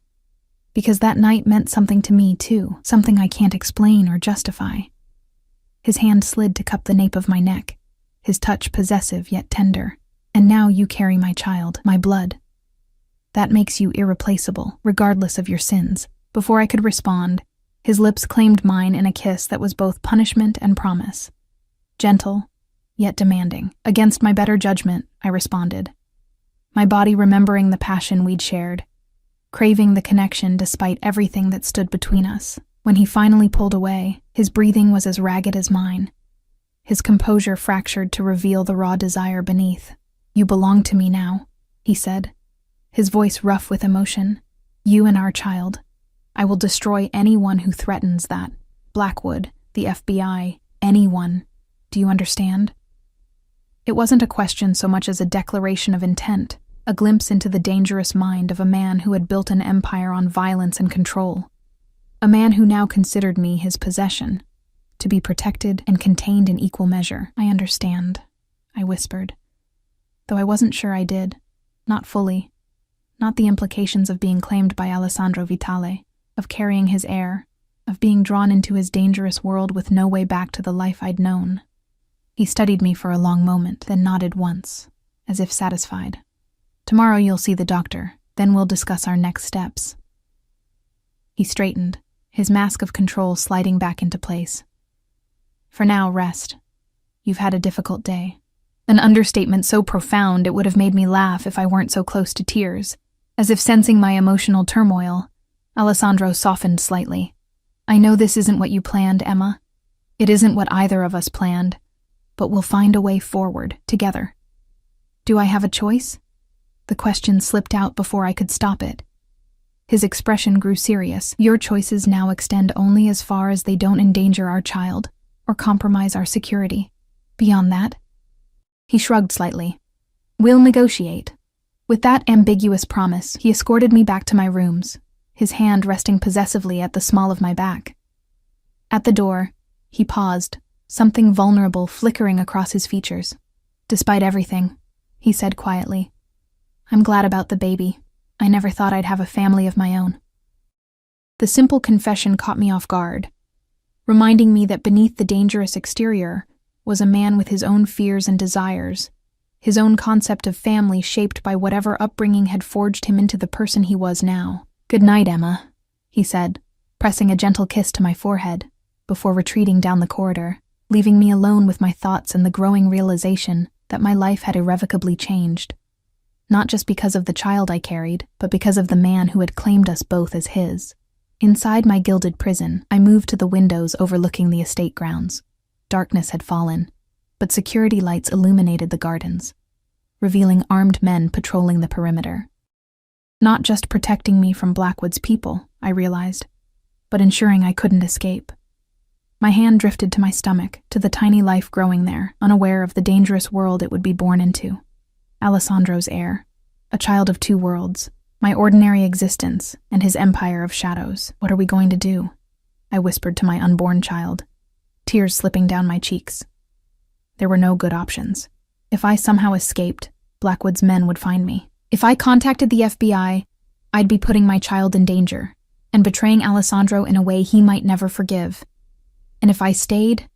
Because that night meant something to me too, something I can't explain or justify. His hand slid to cup the nape of my neck, his touch possessive yet tender. And now you carry my child, my blood. That makes you irreplaceable, regardless of your sins. Before I could respond, his lips claimed mine in a kiss that was both punishment and promise. Gentle, yet demanding. Against my better judgment, I responded, my body remembering the passion we'd shared, craving the connection despite everything that stood between us. When he finally pulled away, his breathing was as ragged as mine. His composure fractured to reveal the raw desire beneath. You belong to me now, he said, his voice rough with emotion. You and our child. I will destroy anyone who threatens that. Blackwood, the FBI, anyone. Do you understand? It wasn't a question so much as a declaration of intent, a glimpse into the dangerous mind of a man who had built an empire on violence and control. A man who now considered me his possession, to be protected and contained in equal measure. I understand, I whispered, though I wasn't sure I did, not fully, not the implications of being claimed by Alessandro Vitale, of carrying his heir, of being drawn into his dangerous world with no way back to the life I'd known. He studied me for a long moment, then nodded once, as if satisfied. Tomorrow you'll see the doctor, then we'll discuss our next steps. He straightened, his mask of control sliding back into place. For now, rest. You've had a difficult day. An understatement so profound it would have made me laugh if I weren't so close to tears. As if sensing my emotional turmoil, Alessandro softened slightly. I know this isn't what you planned, Emma. It isn't what either of us planned, but we'll find a way forward, together. Do I have a choice? The question slipped out before I could stop it. His expression grew serious. Your choices now extend only as far as they don't endanger our child or compromise our security. Beyond that, he shrugged slightly. We'll negotiate. With that ambiguous promise, he escorted me back to my rooms, his hand resting possessively at the small of my back. At the door, he paused, something vulnerable flickering across his features. Despite everything, he said quietly, I'm glad about the baby. I never thought I'd have a family of my own. The simple confession caught me off guard, reminding me that beneath the dangerous exterior was a man with his own fears and desires, his own concept of family shaped by whatever upbringing had forged him into the person he was now. Good night, Emma, he said, pressing a gentle kiss to my forehead, before retreating down the corridor, leaving me alone with my thoughts and the growing realization that my life had irrevocably changed. not just because of the child I carried, but because of the man who had claimed us both as his. Inside my gilded prison, I moved to the windows overlooking the estate grounds. Darkness had fallen, but security lights illuminated the gardens, revealing armed men patrolling the perimeter. Not just protecting me from Blackwood's people, I realized, but ensuring I couldn't escape. My hand drifted to my stomach, to the tiny life growing there, unaware of the dangerous world it would be born into. Alessandro's heir, a child of two worlds, my ordinary existence and his empire of shadows. What are we going to do? I whispered to my unborn child, tears slipping down my cheeks. There were no good options. If I somehow escaped, Blackwood's men would find me. If I contacted the FBI, I'd be putting my child in danger and betraying Alessandro in a way he might never forgive. And if I stayed,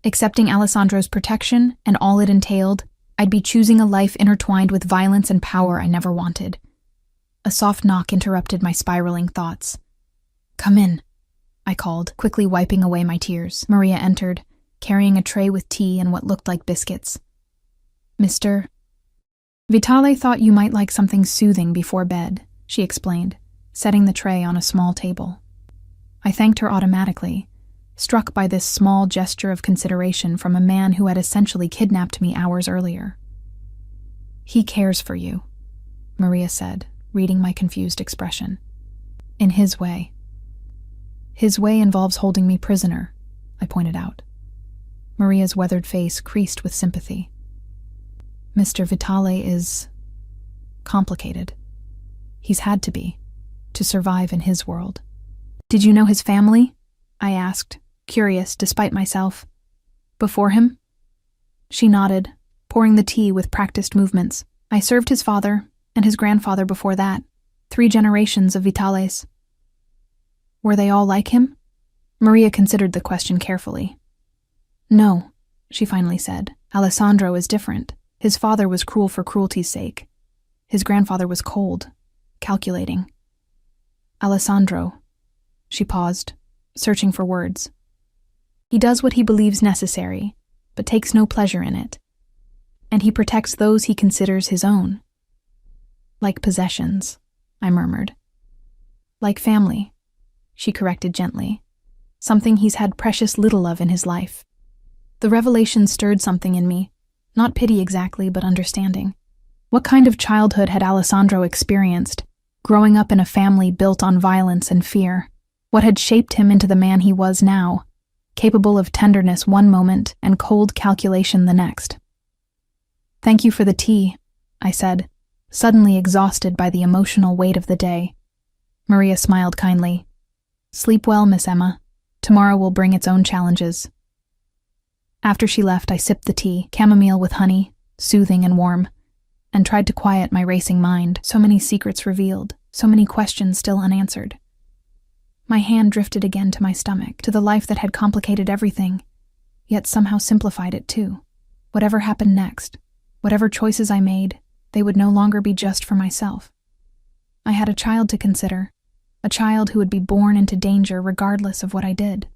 accepting Alessandro's protection and all it entailed, I'd be choosing a life intertwined with violence and power I never wanted. A soft knock interrupted my spiraling thoughts. "Come in," I called, quickly wiping away my tears. Maria entered, carrying a tray with tea and what looked like biscuits. "Mr. Vitale thought you might like something soothing before bed," she explained, setting the tray on a small table. I thanked her automatically, struck by this small gesture of consideration from a man who had essentially kidnapped me hours earlier. "He cares for you," Maria said, reading my confused expression. "In his way." "His way involves holding me prisoner," I pointed out. Maria's weathered face creased with sympathy. "Mr. Vitale is complicated. He's had to be, to survive in his world." "Did you know his family?" I asked, curious despite myself. "Before him?" She nodded, pouring the tea with practiced movements. "I served his father and his grandfather before that, 3 generations of Vitales." "Were they all like him?" Maria considered the question carefully. "No," she finally said. "Alessandro is different. His father was cruel for cruelty's sake. His grandfather was cold, calculating. Alessandro," she paused, searching for words. "He does what he believes necessary, but takes no pleasure in it. And he protects those he considers his own. Like possessions," I murmured. "Like family," she corrected gently. "Something he's had precious little of in his life." The revelation stirred something in me, not pity exactly, but understanding. What kind of childhood had Alessandro experienced, growing up in a family built on violence and fear? What had shaped him into the man he was now, capable of tenderness one moment and cold calculation the next? "Thank you for the tea," I said, suddenly exhausted by the emotional weight of the day. Maria smiled kindly. "Sleep well, Miss Emma. Tomorrow will bring its own challenges." After she left, I sipped the tea, chamomile with honey, soothing and warm, and tried to quiet my racing mind. So many secrets revealed, so many questions still unanswered. My hand drifted again to my stomach, to the life that had complicated everything, yet somehow simplified it too. Whatever happened next, whatever choices I made, they would no longer be just for myself. I had a child to consider, a child who would be born into danger regardless of what I did.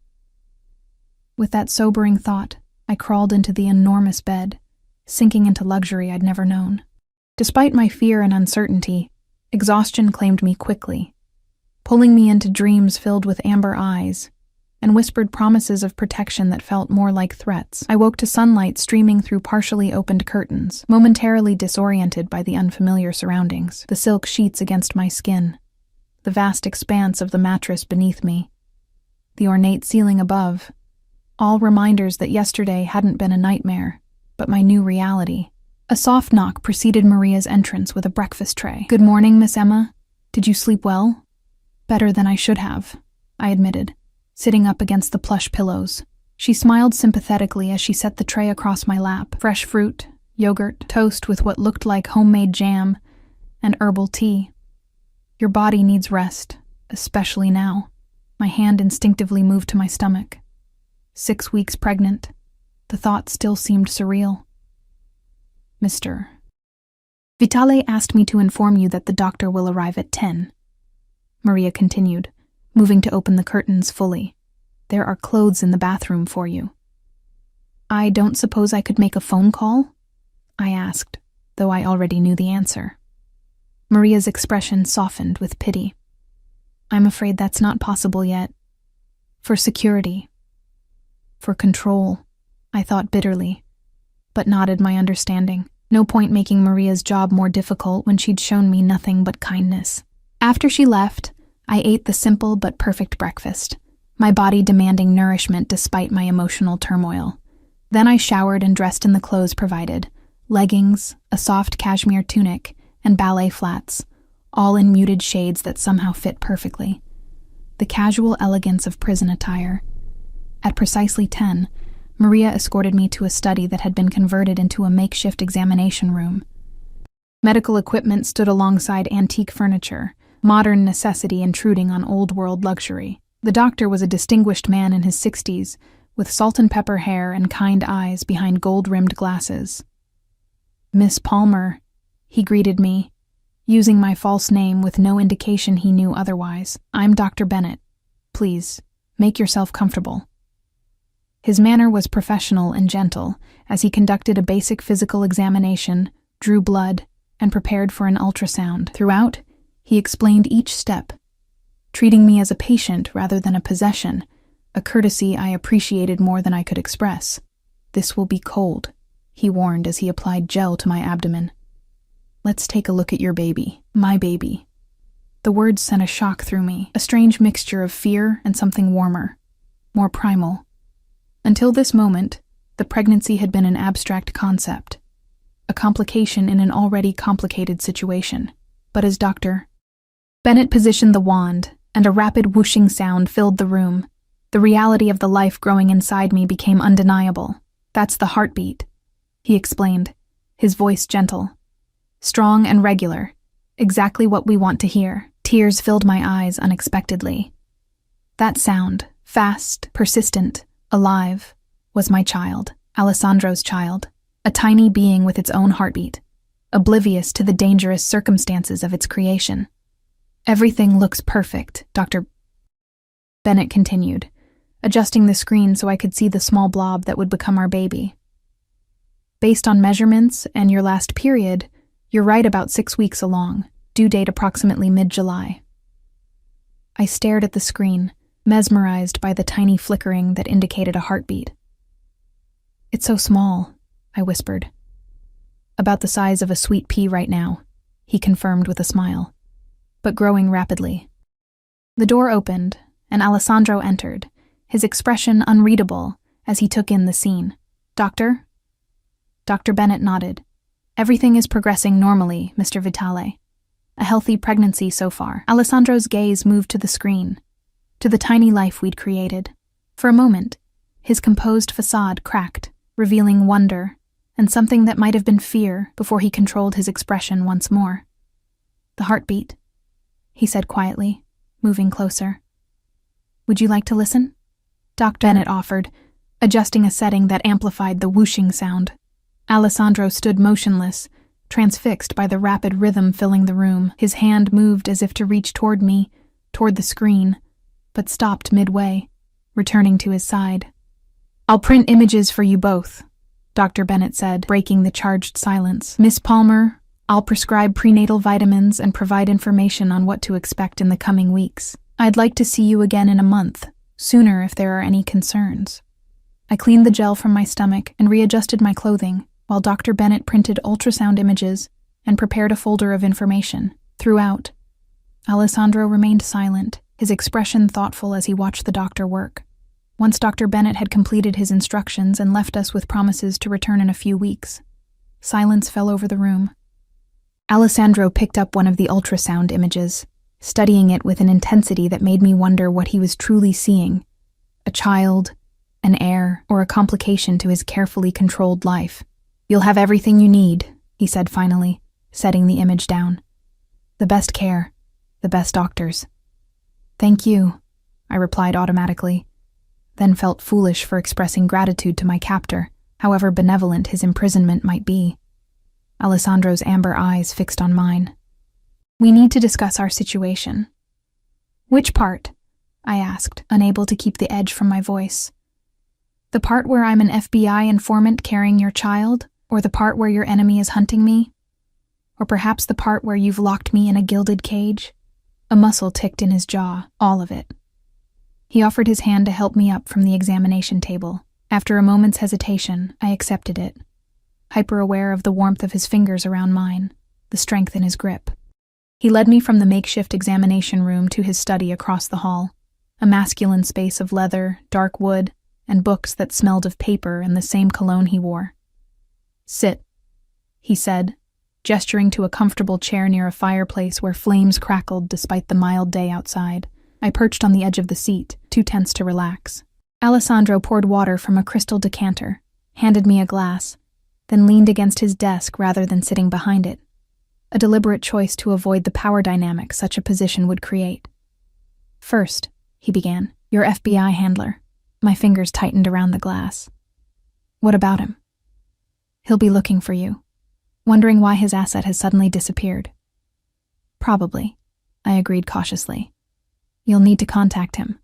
With that sobering thought, I crawled into the enormous bed, sinking into luxury I'd never known. Despite my fear and uncertainty, exhaustion claimed me quickly, pulling me into dreams filled with amber eyes and whispered promises of protection that felt more like threats. I woke to sunlight streaming through partially opened curtains, momentarily disoriented by the unfamiliar surroundings, the silk sheets against my skin, the vast expanse of the mattress beneath me, the ornate ceiling above, all reminders that yesterday hadn't been a nightmare, but my new reality. A soft knock preceded Maria's entrance with a breakfast tray. "Good morning, Miss Emma. Did you sleep well?" "Better than I should have," I admitted, sitting up against the plush pillows. She smiled sympathetically as she set the tray across my lap. Fresh fruit, yogurt, toast with what looked like homemade jam, and herbal tea. "Your body needs rest, especially now." My hand instinctively moved to my stomach. 6 weeks pregnant. The thought still seemed surreal. "Mr. Vitale asked me to inform you that the doctor will arrive at 10. Maria continued, moving to open the curtains fully. "There are clothes in the bathroom for you." "I don't suppose I could make a phone call?" I asked, though I already knew the answer. Maria's expression softened with pity. I'm afraid that's not possible yet. For security. For control, I thought bitterly, but nodded my understanding. No point making Maria's job more difficult when she'd shown me nothing but kindness. After she left, I ate the simple but perfect breakfast, my body demanding nourishment despite my emotional turmoil. Then I showered and dressed in the clothes provided, leggings, a soft cashmere tunic, and ballet flats, all in muted shades that somehow fit perfectly. The casual elegance of prison attire. At precisely 10, Maria escorted me to a study that had been converted into a makeshift examination room. Medical equipment stood alongside antique furniture, modern necessity intruding on old-world luxury. The doctor was a distinguished man in his 60s, with salt and pepper hair and kind eyes behind gold-rimmed glasses. Miss Palmer, he greeted me, using my false name with no indication he knew otherwise. I'm Dr. Bennett. Please, make yourself comfortable. His manner was professional and gentle as he conducted a basic physical examination, drew blood, and prepared for an ultrasound. Throughout, he explained each step, treating me as a patient rather than a possession, a courtesy I appreciated more than I could express. This will be cold, he warned as he applied gel to my abdomen. Let's take a look at your baby. My baby. The words sent a shock through me, a strange mixture of fear and something warmer, more primal. Until this moment, the pregnancy had been an abstract concept, a complication in an already complicated situation. But as Dr. Bennett positioned the wand, and a rapid whooshing sound filled the room, the reality of the life growing inside me became undeniable. That's the heartbeat, he explained, his voice gentle. Strong and regular, exactly what we want to hear. Tears filled my eyes unexpectedly. That sound, fast, persistent, alive, was my child, Alessandro's child, a tiny being with its own heartbeat, oblivious to the dangerous circumstances of its creation. Everything looks perfect, Dr. Bennett continued, adjusting the screen so I could see the small blob that would become our baby. Based on measurements and your last period, you're right about 6 weeks along, due date approximately mid-July. I stared at the screen, mesmerized by the tiny flickering that indicated a heartbeat. It's so small, I whispered. About the size of a sweet pea right now, he confirmed with a smile, but growing rapidly. The door opened, and Alessandro entered, his expression unreadable as he took in the scene. Doctor? Dr. Bennett nodded. Everything is progressing normally, Mr. Vitale. A healthy pregnancy so far. Alessandro's gaze moved to the screen, to the tiny life we'd created. For a moment, his composed facade cracked, revealing wonder and something that might have been fear before he controlled his expression once more. The heartbeat, he said quietly, moving closer. Would you like to listen? Dr. Bennett offered, adjusting a setting that amplified the whooshing sound. Alessandro stood motionless, transfixed by the rapid rhythm filling the room. His hand moved as if to reach toward me, toward the screen, but stopped midway, returning to his side. I'll print images for you both, Dr. Bennett said, breaking the charged silence. Miss Palmer, I'll prescribe prenatal vitamins and provide information on what to expect in the coming weeks. I'd like to see you again in a month, sooner if there are any concerns. I cleaned the gel from my stomach and readjusted my clothing, while Dr. Bennett printed ultrasound images and prepared a folder of information. Throughout, Alessandro remained silent, his expression thoughtful as he watched the doctor work. Once Dr. Bennett had completed his instructions and left us with promises to return in a few weeks, silence fell over the room. Alessandro picked up one of the ultrasound images, studying it with an intensity that made me wonder what he was truly seeing. A child, an heir, or a complication to his carefully controlled life. You'll have everything you need, he said finally, setting the image down. The best care, the best doctors. Thank you, I replied automatically, then felt foolish for expressing gratitude to my captor, however benevolent his imprisonment might be. Alessandro's amber eyes fixed on mine. We need to discuss our situation. Which part? I asked, unable to keep the edge from my voice. The part where I'm an FBI informant carrying your child, or the part where your enemy is hunting me? Or perhaps the part where you've locked me in a gilded cage? A muscle ticked in his jaw, all of it. He offered his hand to help me up from the examination table. After a moment's hesitation, I accepted it, hyper-aware of the warmth of his fingers around mine, the strength in his grip. He led me from the makeshift examination room to his study across the hall, a masculine space of leather, dark wood, and books that smelled of paper and the same cologne he wore. "Sit," he said, gesturing to a comfortable chair near a fireplace where flames crackled despite the mild day outside. I perched on the edge of the seat, too tense to relax. Alessandro poured water from a crystal decanter, handed me a glass, then leaned against his desk rather than sitting behind it, a deliberate choice to avoid the power dynamic such a position would create. "First," he began, "your FBI handler." My fingers tightened around the glass. "What about him?" "He'll be looking for you, wondering why his asset has suddenly disappeared." "Probably," I agreed cautiously. "You'll need to contact him."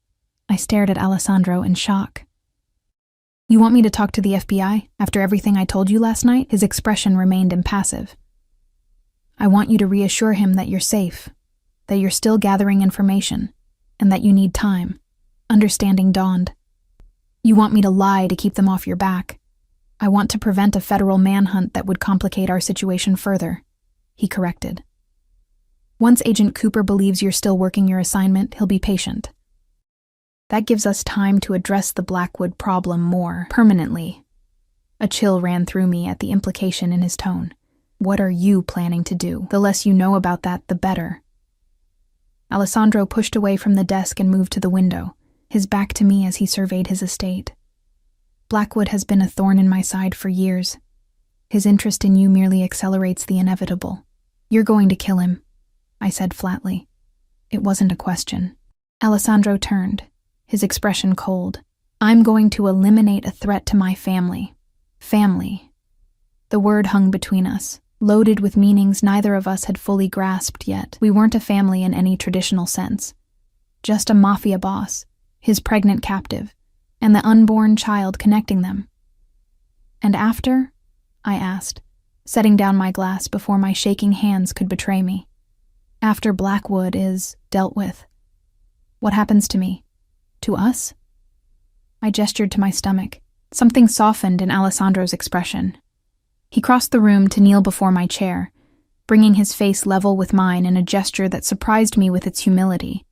I stared at Alessandro in shock. "You want me to talk to the FBI after everything I told you last night?" His expression remained impassive. "I want you to reassure him that you're safe, that you're still gathering information, and that you need time." Understanding dawned. "You want me to lie to keep them off your back?" "I want to prevent a federal manhunt that would complicate our situation further," he corrected. "Once Agent Cooper believes you're still working your assignment, he'll be patient. That gives us time to address the Blackwood problem more permanently." A chill ran through me at the implication in his tone. "What are you planning to do? The less you know about that, the better." Alessandro pushed away from the desk and moved to the window, his back to me as he surveyed his estate. "Blackwood has been a thorn in my side for years. His interest in you merely accelerates the inevitable. You're going to kill him," I said flatly. It wasn't a question. Alessandro turned, his expression cold. "I'm going to eliminate a threat to my family." Family. The word hung between us, loaded with meanings neither of us had fully grasped yet. We weren't a family in any traditional sense. Just a mafia boss, his pregnant captive, and the unborn child connecting them. "And after?" I asked, setting down my glass before my shaking hands could betray me. "After Blackwood is dealt with. What happens to me? To us?" I gestured to my stomach. Something softened in Alessandro's expression. He crossed the room to kneel before my chair, bringing his face level with mine in a gesture that surprised me with its humility.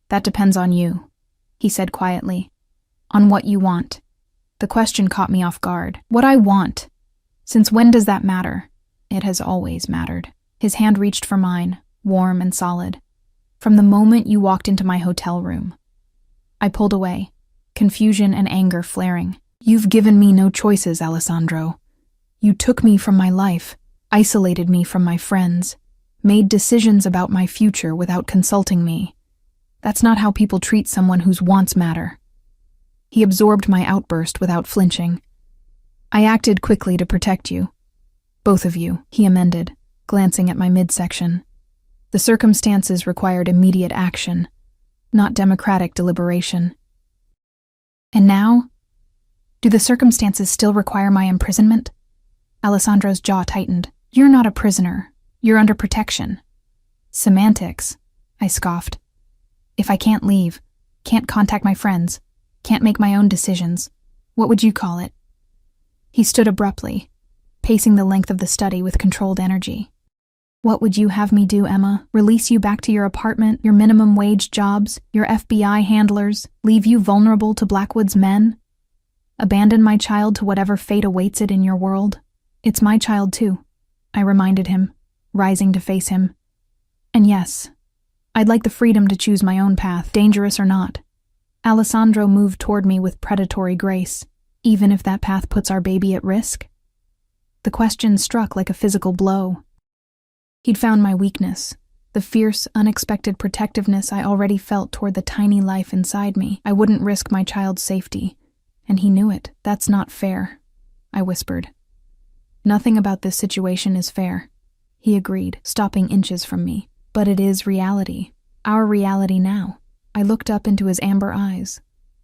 "That depends on you," he said quietly. "On what you want." The question caught me off guard. What I want? Since when does that matter? It has always mattered. His hand reached for mine, warm and solid. "From the moment you walked into my hotel room." I pulled away, confusion and anger flaring. "You've given me no choices, Alessandro. You took me from my life, isolated me from my friends, made decisions about my future without consulting me. That's not how people treat someone whose wants matter." He absorbed my outburst without flinching. "I acted quickly to protect you. Both of you," he amended, glancing at my midsection. "The circumstances required immediate action, not democratic deliberation." "And now? Do the circumstances still require my imprisonment?" Alessandro's jaw tightened. "You're not a prisoner. You're under protection." "Semantics," I scoffed. "If I can't leave, can't contact my friends, can't make my own decisions, what would you call it?" He stood abruptly, pacing the length of the study with controlled energy. "What would you have me do, Emma? Release you back to your apartment, your minimum wage jobs, your FBI handlers, leave you vulnerable to Blackwood's men? Abandon my child to whatever fate awaits it in your world? It's my child too," I reminded him, rising to face him. "And yes, I'd like the freedom to choose my own path, dangerous or not." Alessandro moved toward me with predatory grace. "Even if that path puts our baby at risk?" The question struck like a physical blow. He'd found my weakness, the fierce, unexpected protectiveness I already felt toward the tiny life inside me. I wouldn't risk my child's safety, and he knew it. "That's not fair," I whispered. "Nothing about this situation is fair," he agreed, stopping inches from me. "But it is reality. Our reality now." I looked up into his amber eyes,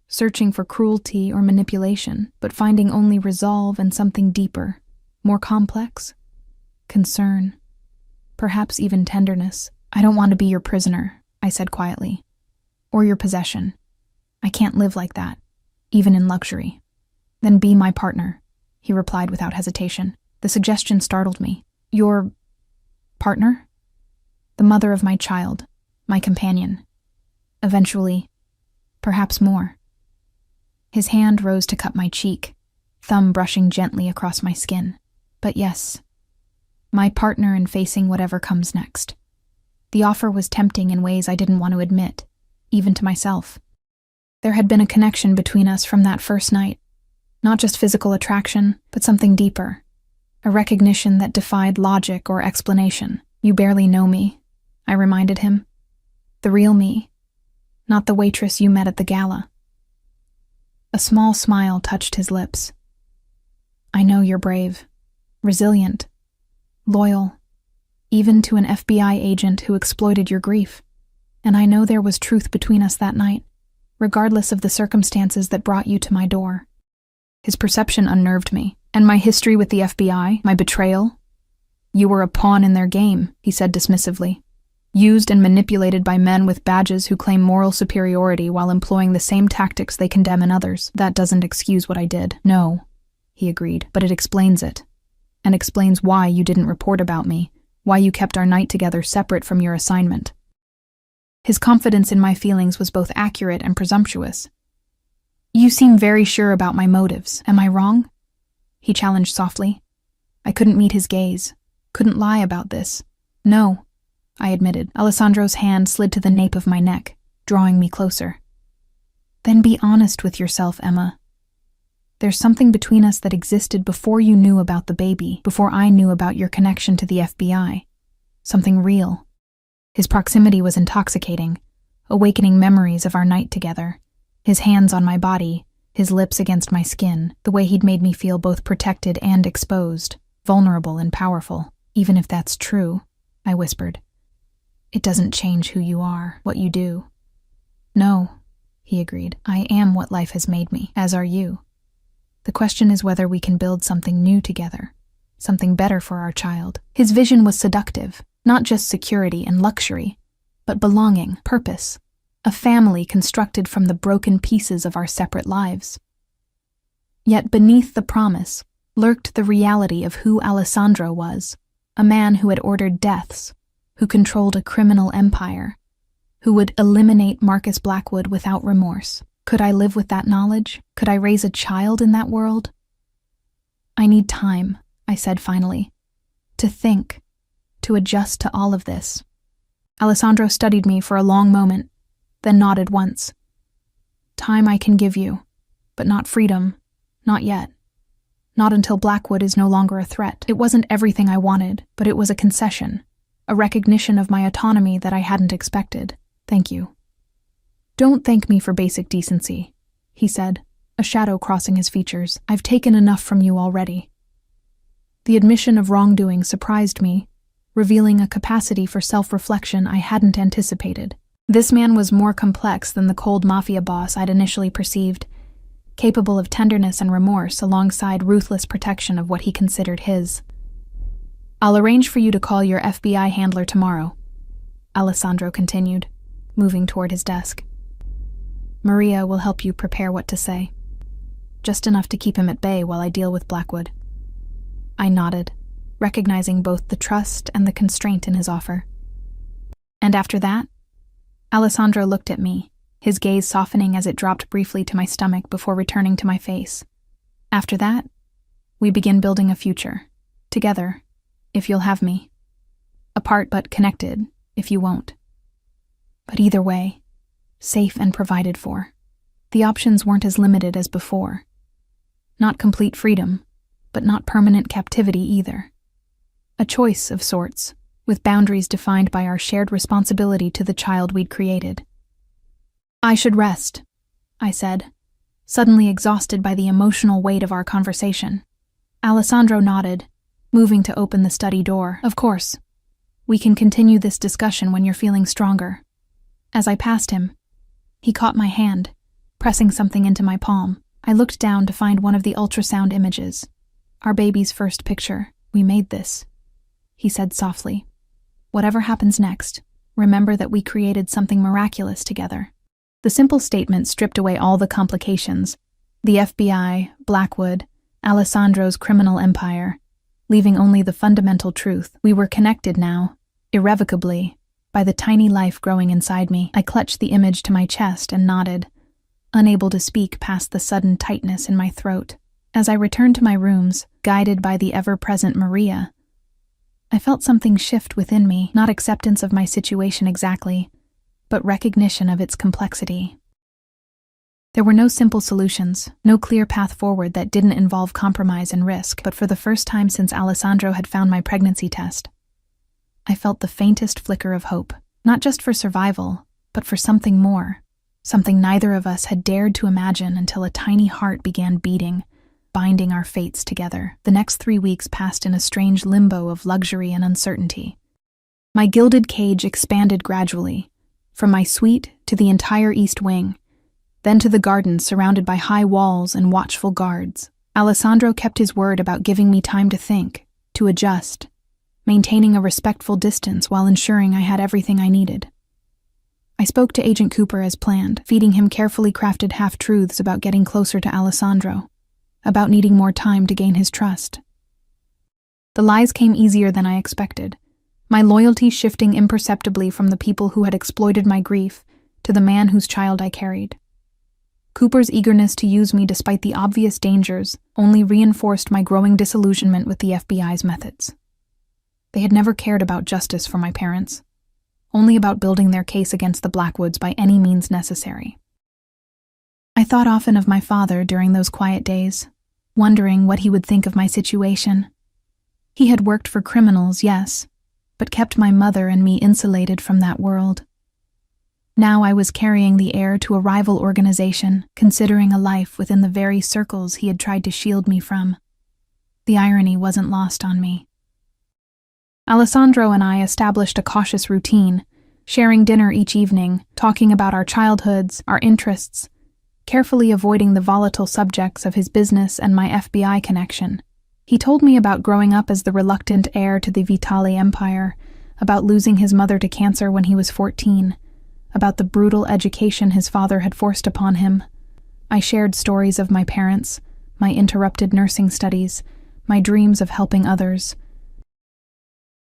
searching for cruelty or manipulation, but finding only resolve and something deeper, more complex. Concern. perhaps even tenderness. "I don't want to be your prisoner," I said quietly. "Or your possession. I can't live like that, even in luxury." "Then be my partner," he replied without hesitation. The suggestion startled me. "Your partner?" "The mother of my child, my companion. Eventually, perhaps more." His hand rose to cut my cheek, thumb brushing gently across my skin. "But yes, my partner in facing whatever comes next." The offer was tempting in ways I didn't want to admit, even to myself. There had been a connection between us from that first night. Not just physical attraction, but something deeper. A recognition that defied logic or explanation. "You barely know me," I reminded him. "The real me, not the waitress you met at the gala." A small smile touched his lips. "I know you're brave, resilient, loyal, even to an FBI agent who exploited your grief. And I know there was truth between us that night, regardless of the circumstances that brought you to my door." His perception unnerved me. "And my history with the FBI, my betrayal?" "You were a pawn in their game," he said dismissively. "Used and manipulated by men with badges who claim moral superiority while employing the same tactics they condemn in others. That doesn't excuse what I did." "No," he agreed, "but it explains it. And explains why you didn't report about me, why you kept our night together separate from your assignment." His confidence in my feelings was both accurate and presumptuous. "You seem very sure about my motives. Am I wrong?" he challenged softly. I couldn't meet his gaze, couldn't lie about this. "No," I admitted. Alessandro's hand slid to the nape of my neck, drawing me closer. "Then be honest with yourself, Emma. There's something between us that existed before you knew about the baby, before I knew about your connection to the FBI. Something real." His proximity was intoxicating, awakening memories of our night together. His hands on my body, his lips against my skin, the way he'd made me feel both protected and exposed, vulnerable and powerful. "Even if that's true," I whispered, "it doesn't change who you are, what you do." "No," he agreed. "I am what life has made me, as are you. The question is whether we can build something new together, something better for our child." His vision was seductive, not just security and luxury, but belonging, purpose, a family constructed from the broken pieces of our separate lives. Yet beneath the promise lurked the reality of who Alessandro was, a man who had ordered deaths, who controlled a criminal empire, who would eliminate Marcus Blackwood without remorse. Could I live with that knowledge? Could I raise a child in that world? "I need time," I said finally, "to think, to adjust to all of this." Alessandro studied me for a long moment, then nodded once. "Time I can give you, but not freedom, not yet. Not until Blackwood is no longer a threat." It wasn't everything I wanted, but it was a concession, a recognition of my autonomy that I hadn't expected. "Thank you." "Don't thank me for basic decency," he said, a shadow crossing his features. "I've taken enough from you already." The admission of wrongdoing surprised me, revealing a capacity for self-reflection I hadn't anticipated. This man was more complex than the cold mafia boss I'd initially perceived, capable of tenderness and remorse alongside ruthless protection of what he considered his. "I'll arrange for you to call your FBI handler tomorrow," Alessandro continued, moving toward his desk. "Maria will help you prepare what to say. Just enough to keep him at bay while I deal with Blackwood." I nodded, recognizing both the trust and the constraint in his offer. "And after that?" Alessandro looked at me, his gaze softening as it dropped briefly to my stomach before returning to my face. "After that, we begin building a future. Together, if you'll have me. Apart but connected, if you won't. But either way, safe and provided for. The options weren't as limited as before. Not complete freedom, but not permanent captivity either. A choice of sorts, with boundaries defined by our shared responsibility to the child we'd created." "I should rest," I said, suddenly exhausted by the emotional weight of our conversation. Alessandro nodded, moving to open the study door. "Of course. We can continue this discussion when you're feeling stronger." As I passed him, he caught my hand, pressing something into my palm. I looked down to find one of the ultrasound images. "Our baby's first picture. We made this," he said softly. Whatever happens next, remember that we created something miraculous together. The simple statement stripped away all the complications. The FBI, Blackwood, Alessandro's criminal empire, leaving only the fundamental truth. We were connected now, irrevocably, by the tiny life growing inside me. I clutched the image to my chest and nodded, unable to speak past the sudden tightness in my throat. As I returned to my rooms, guided by the ever-present Maria, I felt something shift within me, not acceptance of my situation exactly, but recognition of its complexity. There were no simple solutions, no clear path forward that didn't involve compromise and risk, but for the first time since Alessandro had found my pregnancy test, I felt the faintest flicker of hope, not just for survival, but for something more, something neither of us had dared to imagine until a tiny heart began beating, binding our fates together. The next 3 weeks passed in a strange limbo of luxury and uncertainty. My gilded cage expanded gradually, from my suite to the entire East Wing, then to the garden surrounded by high walls and watchful guards. Alessandro kept his word about giving me time to think, to adjust, maintaining a respectful distance while ensuring I had everything I needed. I spoke to Agent Cooper as planned, feeding him carefully crafted half-truths about getting closer to Alessandro, about needing more time to gain his trust. The lies came easier than I expected, my loyalty shifting imperceptibly from the people who had exploited my grief to the man whose child I carried. Cooper's eagerness to use me despite the obvious dangers only reinforced my growing disillusionment with the FBI's methods. They had never cared about justice for my parents, only about building their case against the Blackwoods by any means necessary. I thought often of my father during those quiet days, wondering what he would think of my situation. He had worked for criminals, yes, but kept my mother and me insulated from that world. Now I was carrying the heir to a rival organization, considering a life within the very circles he had tried to shield me from. The irony wasn't lost on me. Alessandro and I established a cautious routine, sharing dinner each evening, talking about our childhoods, our interests, carefully avoiding the volatile subjects of his business and my FBI connection. He told me about growing up as the reluctant heir to the Vitali empire, about losing his mother to cancer when he was 14, about the brutal education his father had forced upon him. I shared stories of my parents, my interrupted nursing studies, my dreams of helping others.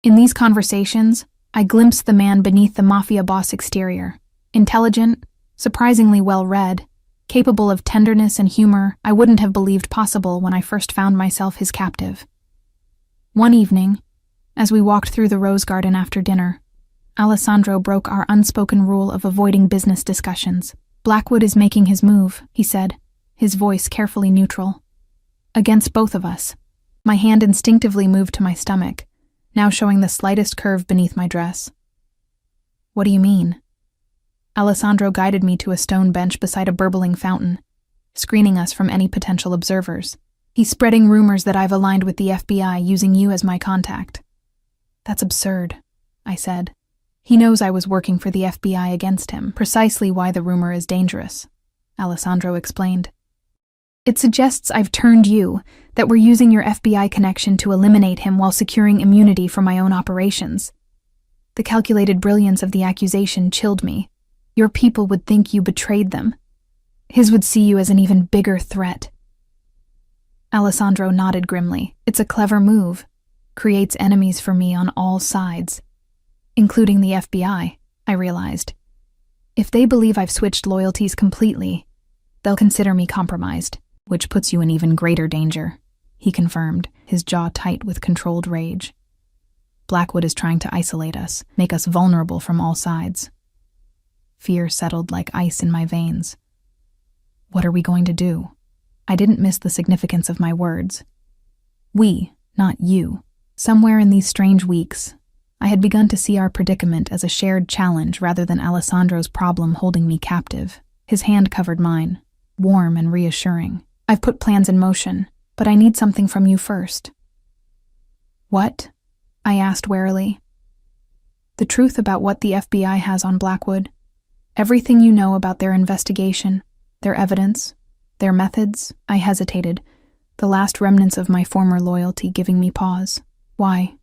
In these conversations, I glimpsed the man beneath the mafia boss exterior. Intelligent, surprisingly well-read, capable of tenderness and humor I wouldn't have believed possible when I first found myself his captive. One evening, as we walked through the rose garden after dinner, Alessandro broke our unspoken rule of avoiding business discussions. "Blackwood is making his move," he said, his voice carefully neutral. "Against both of us." My hand instinctively moved to my stomach, now showing the slightest curve beneath my dress. "What do you mean?" Alessandro guided me to a stone bench beside a burbling fountain, screening us from any potential observers. "He's spreading rumors that I've aligned with the FBI using you as my contact." "That's absurd," I said. "He knows I was working for the FBI against him, precisely why the rumor is dangerous," Alessandro explained. "It suggests I've turned you, that we're using your FBI connection to eliminate him while securing immunity for my own operations." The calculated brilliance of the accusation chilled me. Your people would think you betrayed them. His would see you as an even bigger threat. Alessandro nodded grimly. "It's a clever move. Creates enemies for me on all sides. Including the FBI, I realized. If they believe I've switched loyalties completely, they'll consider me compromised, which puts you in even greater danger," he confirmed, his jaw tight with controlled rage. "Blackwood is trying to isolate us, make us vulnerable from all sides." Fear settled like ice in my veins. What are we going to do? I didn't miss the significance of my words. We, not you. Somewhere in these strange weeks, I had begun to see our predicament as a shared challenge rather than Alessandro's problem holding me captive. His hand covered mine, warm and reassuring. "I've put plans in motion, but I need something from you first." "What?" I asked warily. "The truth about what the FBI has on Blackwood. Everything you know about their investigation, their evidence, their methods." I hesitated, the last remnants of my former loyalty giving me pause. "Why?"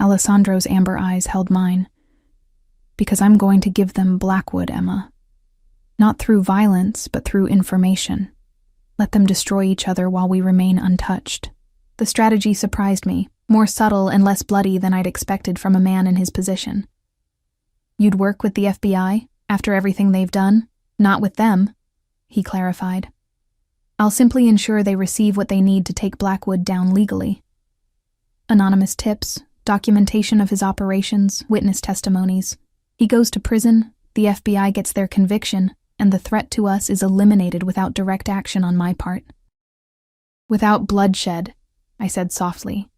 Alessandro's amber eyes held mine. Because I'm going to give them Blackwood, Emma. Not through violence, but through information. Let them destroy each other while we remain untouched. The strategy surprised me, more subtle and less bloody than I'd expected from a man in his position. You'd work with the FBI after everything they've done? Not with them, he clarified. I'll simply ensure they receive what they need to take Blackwood down legally. Anonymous tips, documentation of his operations, witness testimonies. He goes to prison, the FBI gets their conviction, and the threat to us is eliminated without direct action on my part. Without bloodshed, I said softly,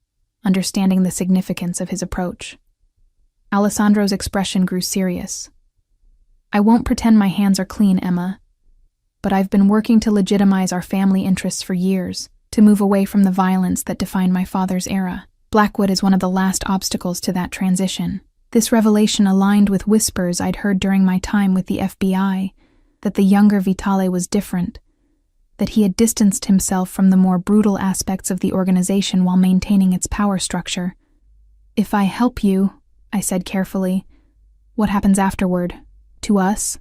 understanding the significance of his approach. Alessandro's expression grew serious. I won't pretend my hands are clean, Emma, but I've been working to legitimize our family interests for years, to move away from the violence that defined my father's era. Blackwood is one of the last obstacles to that transition. This revelation aligned with whispers I'd heard during my time with the FBI, that the younger Vitale was different, that he had distanced himself from the more brutal aspects of the organization while maintaining its power structure. If I help you, I said carefully, what happens afterward? To us?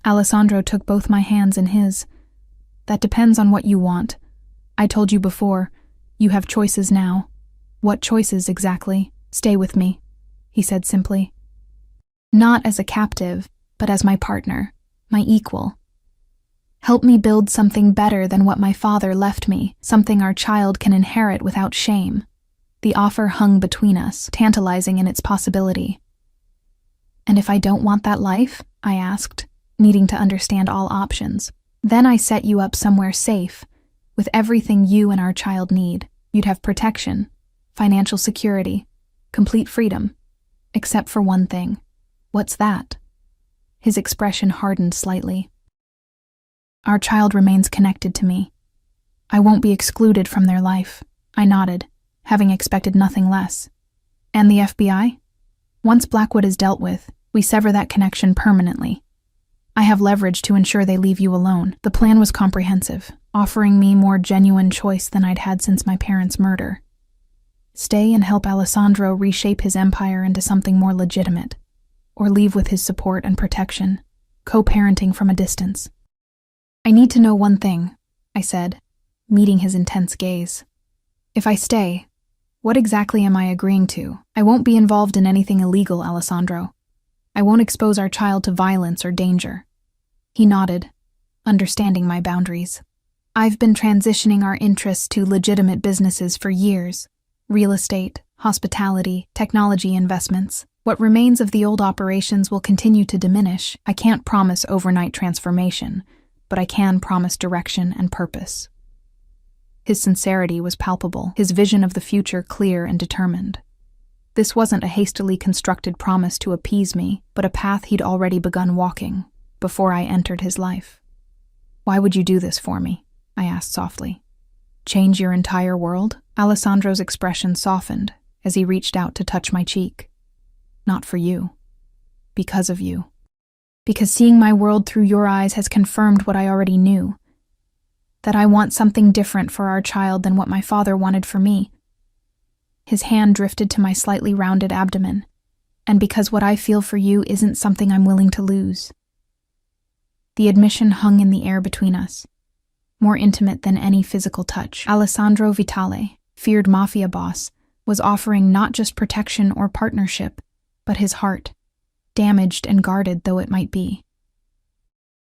Alessandro took both my hands in his. That depends on what you want. I told you before, you have choices now. What choices exactly? Stay with me, he said simply. Not as a captive, but as my partner, my equal. Help me build something better than what my father left me, something our child can inherit without shame. The offer hung between us, tantalizing in its possibility. And if I don't want that life? I asked, needing to understand all options. Then I set you up somewhere safe, with everything you and our child need. You'd have protection, financial security, complete freedom, except for one thing. What's that? His expression hardened slightly. Our child remains connected to me. I won't be excluded from their life. I nodded, having expected nothing less. And the FBI? Once Blackwood is dealt with, we sever that connection permanently. I have leverage to ensure they leave you alone. The plan was comprehensive, offering me more genuine choice than I'd had since my parents' murder. Stay and help Alessandro reshape his empire into something more legitimate, or leave with his support and protection, co-parenting from a distance. I need to know one thing, I said, meeting his intense gaze. If I stay, what exactly am I agreeing to? I won't be involved in anything illegal, Alessandro. I won't expose our child to violence or danger. He nodded, understanding my boundaries. I've been transitioning our interests to legitimate businesses for years. Real estate, hospitality, technology investments. What remains of the old operations will continue to diminish. I can't promise overnight transformation, but I can promise direction and purpose. His sincerity was palpable, his vision of the future clear and determined. This wasn't a hastily constructed promise to appease me, but a path he'd already begun walking, before I entered his life. Why would you do this for me? I asked softly. Change your entire world? Alessandro's expression softened as he reached out to touch my cheek. Not for you. Because of you. Because seeing my world through your eyes has confirmed what I already knew. That I want something different for our child than what my father wanted for me. His hand drifted to my slightly rounded abdomen, and because what I feel for you isn't something I'm willing to lose. The admission hung in the air between us, more intimate than any physical touch. Alessandro Vitale, feared mafia boss, was offering not just protection or partnership, but his heart, damaged and guarded though it might be.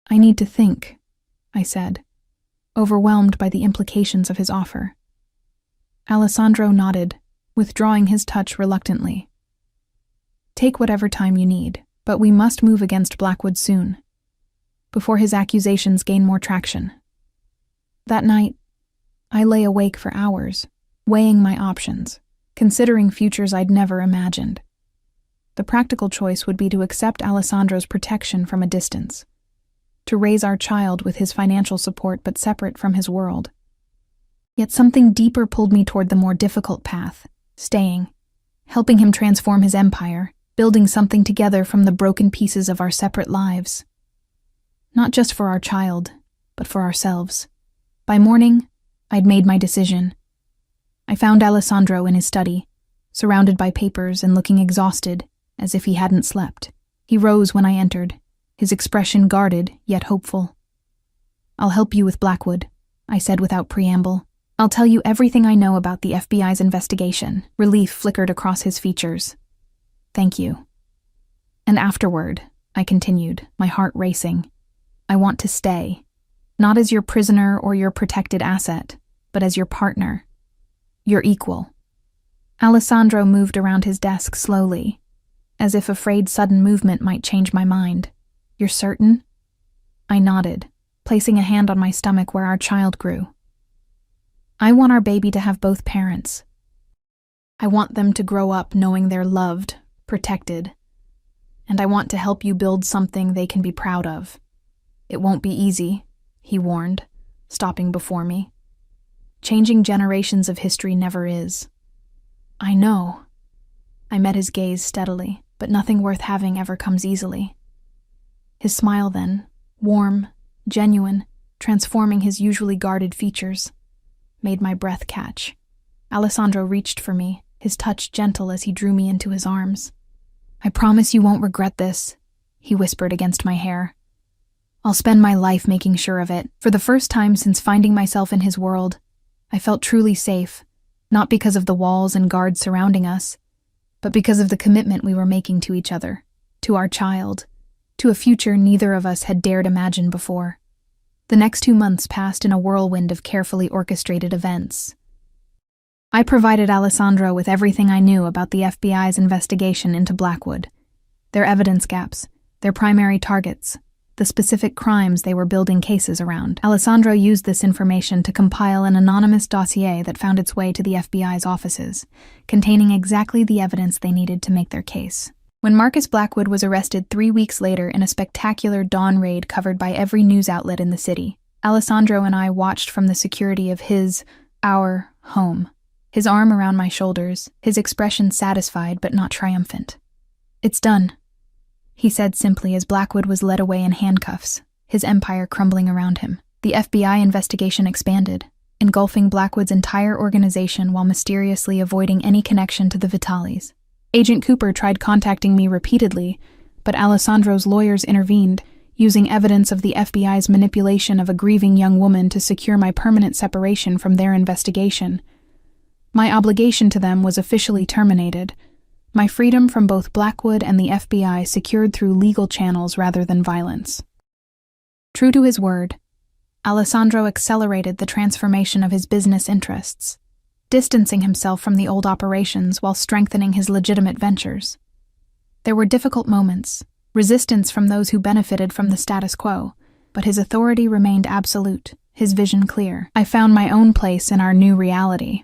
I need to think, I said, overwhelmed by the implications of his offer. Alessandro nodded, withdrawing his touch reluctantly. Take whatever time you need, but we must move against Blackwood soon, before his accusations gain more traction. That night, I lay awake for hours, weighing my options, considering futures I'd never imagined. The practical choice would be to accept Alessandro's protection from a distance, to raise our child with his financial support but separate from his world. Yet something deeper pulled me toward the more difficult path, staying, helping him transform his empire, building something together from the broken pieces of our separate lives. Not just for our child, but for ourselves. By morning, I'd made my decision. I found Alessandro in his study, surrounded by papers and looking exhausted, as if he hadn't slept. He rose when I entered, his expression guarded yet hopeful. "I'll help you with Blackwood," I said without preamble. "I'll tell you everything I know about the FBI's investigation." Relief flickered across his features. "Thank you." "And afterward," I continued, my heart racing, "I want to stay. Not as your prisoner or your protected asset, but as your partner. Your equal." Alessandro moved around his desk slowly, as if afraid sudden movement might change my mind. "You're certain?" I nodded, placing a hand on my stomach where our child grew. "I want our baby to have both parents. I want them to grow up knowing they're loved, protected, and I want to help you build something they can be proud of. It won't be easy," he warned, stopping before me. "Changing generations of history never is." "I know." I met his gaze steadily, but nothing worth having ever comes easily. His smile then, warm, genuine, transforming his usually guarded features, made my breath catch. Alessandro reached for me, his touch gentle as he drew me into his arms. "I promise you won't regret this," he whispered against my hair. "I'll spend my life making sure of it." For the first time since finding myself in his world, I felt truly safe, not because of the walls and guards surrounding us, but because of the commitment we were making to each other, to our child, to a future neither of us had dared imagine before. The next 2 months passed in a whirlwind of carefully orchestrated events. I provided Alessandro with everything I knew about the FBI's investigation into Blackwood, their evidence gaps, their primary targets, the specific crimes they were building cases around. Alessandro used this information to compile an anonymous dossier that found its way to the FBI's offices, containing exactly the evidence they needed to make their case. When Marcus Blackwood was arrested 3 weeks later in a spectacular dawn raid covered by every news outlet in the city, Alessandro and I watched from the security of our home, his arm around my shoulders, his expression satisfied but not triumphant. "It's done," he said simply as Blackwood was led away in handcuffs, his empire crumbling around him. The FBI investigation expanded, engulfing Blackwood's entire organization while mysteriously avoiding any connection to the Vitalis. Agent Cooper tried contacting me repeatedly, but Alessandro's lawyers intervened, using evidence of the FBI's manipulation of a grieving young woman to secure my permanent separation from their investigation. My obligation to them was officially terminated, my freedom from both Blackwood and the FBI secured through legal channels rather than violence. True to his word, Alessandro accelerated the transformation of his business interests, distancing himself from the old operations while strengthening his legitimate ventures. There were difficult moments, resistance from those who benefited from the status quo, but his authority remained absolute, his vision clear. I found my own place in our new reality,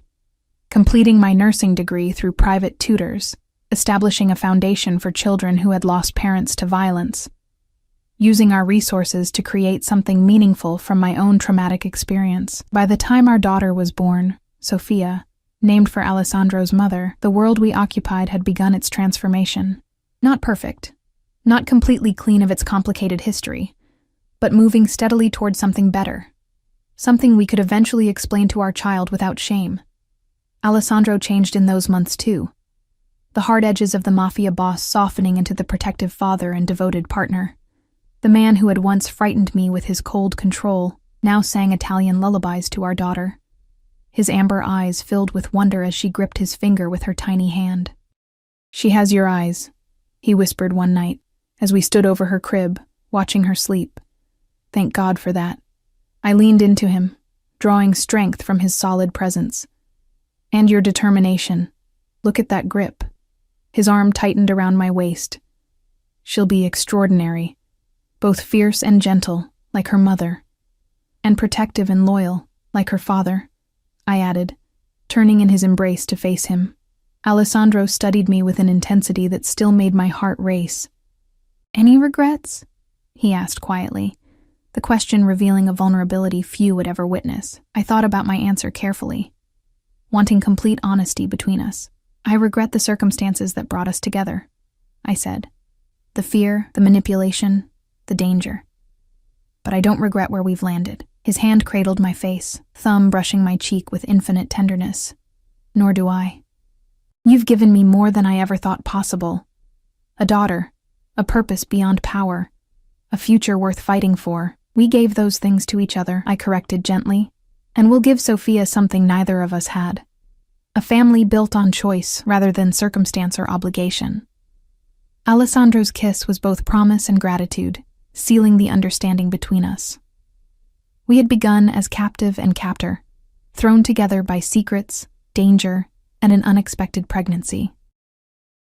completing my nursing degree through private tutors, establishing a foundation for children who had lost parents to violence, using our resources to create something meaningful from my own traumatic experience. By the time our daughter was born, Sophia, named for Alessandro's mother, the world we occupied had begun its transformation. Not perfect, not completely clean of its complicated history, but moving steadily toward something better, something we could eventually explain to our child without shame. Alessandro changed in those months too, the hard edges of the mafia boss softening into the protective father and devoted partner. The man who had once frightened me with his cold control now sang Italian lullabies to our daughter, his amber eyes filled with wonder as she gripped his finger with her tiny hand. "She has your eyes," he whispered one night, as we stood over her crib, watching her sleep. "Thank God for that." I leaned into him, drawing strength from his solid presence. "And your determination. Look at that grip." His arm tightened around my waist. "She'll be extraordinary, both fierce and gentle, like her mother, and protective and loyal, like her father," I added, turning in his embrace to face him. Alessandro studied me with an intensity that still made my heart race. "Any regrets?" he asked quietly, the question revealing a vulnerability few would ever witness. I thought about my answer carefully, wanting complete honesty between us. "I regret the circumstances that brought us together," I said. "The fear, the manipulation, the danger. But I don't regret where we've landed." His hand cradled my face, thumb brushing my cheek with infinite tenderness. "Nor do I." You've given me more than I ever thought possible. A daughter, a purpose beyond power, a future worth fighting for. We gave those things to each other, I corrected gently, and we'll give Sophia something neither of us had. A family built on choice rather than circumstance or obligation. Alessandro's kiss was both promise and gratitude, sealing the understanding between us. We had begun as captive and captor, thrown together by secrets, danger, and an unexpected pregnancy.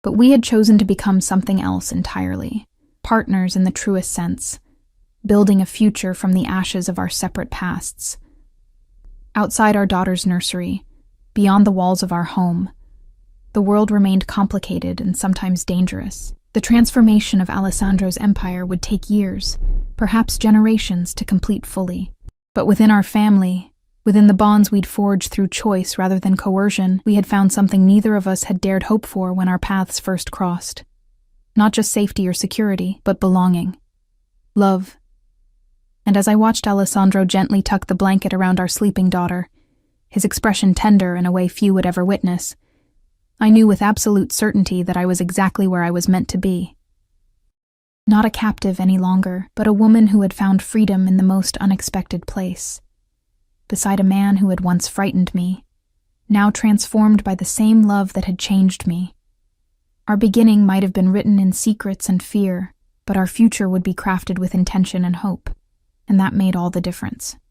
But we had chosen to become something else entirely, partners in the truest sense, building a future from the ashes of our separate pasts. Outside our daughter's nursery, beyond the walls of our home, the world remained complicated and sometimes dangerous. The transformation of Alessandro's empire would take years, perhaps generations, to complete fully. But within our family, within the bonds we'd forged through choice rather than coercion, we had found something neither of us had dared hope for when our paths first crossed. Not just safety or security, but belonging. Love. And as I watched Alessandro gently tuck the blanket around our sleeping daughter, his expression tender in a way few would ever witness, I knew with absolute certainty that I was exactly where I was meant to be. Not a captive any longer, but a woman who had found freedom in the most unexpected place. Beside a man who had once frightened me, now transformed by the same love that had changed me. Our beginning might have been written in secrets and fear, but our future would be crafted with intention and hope, and that made all the difference.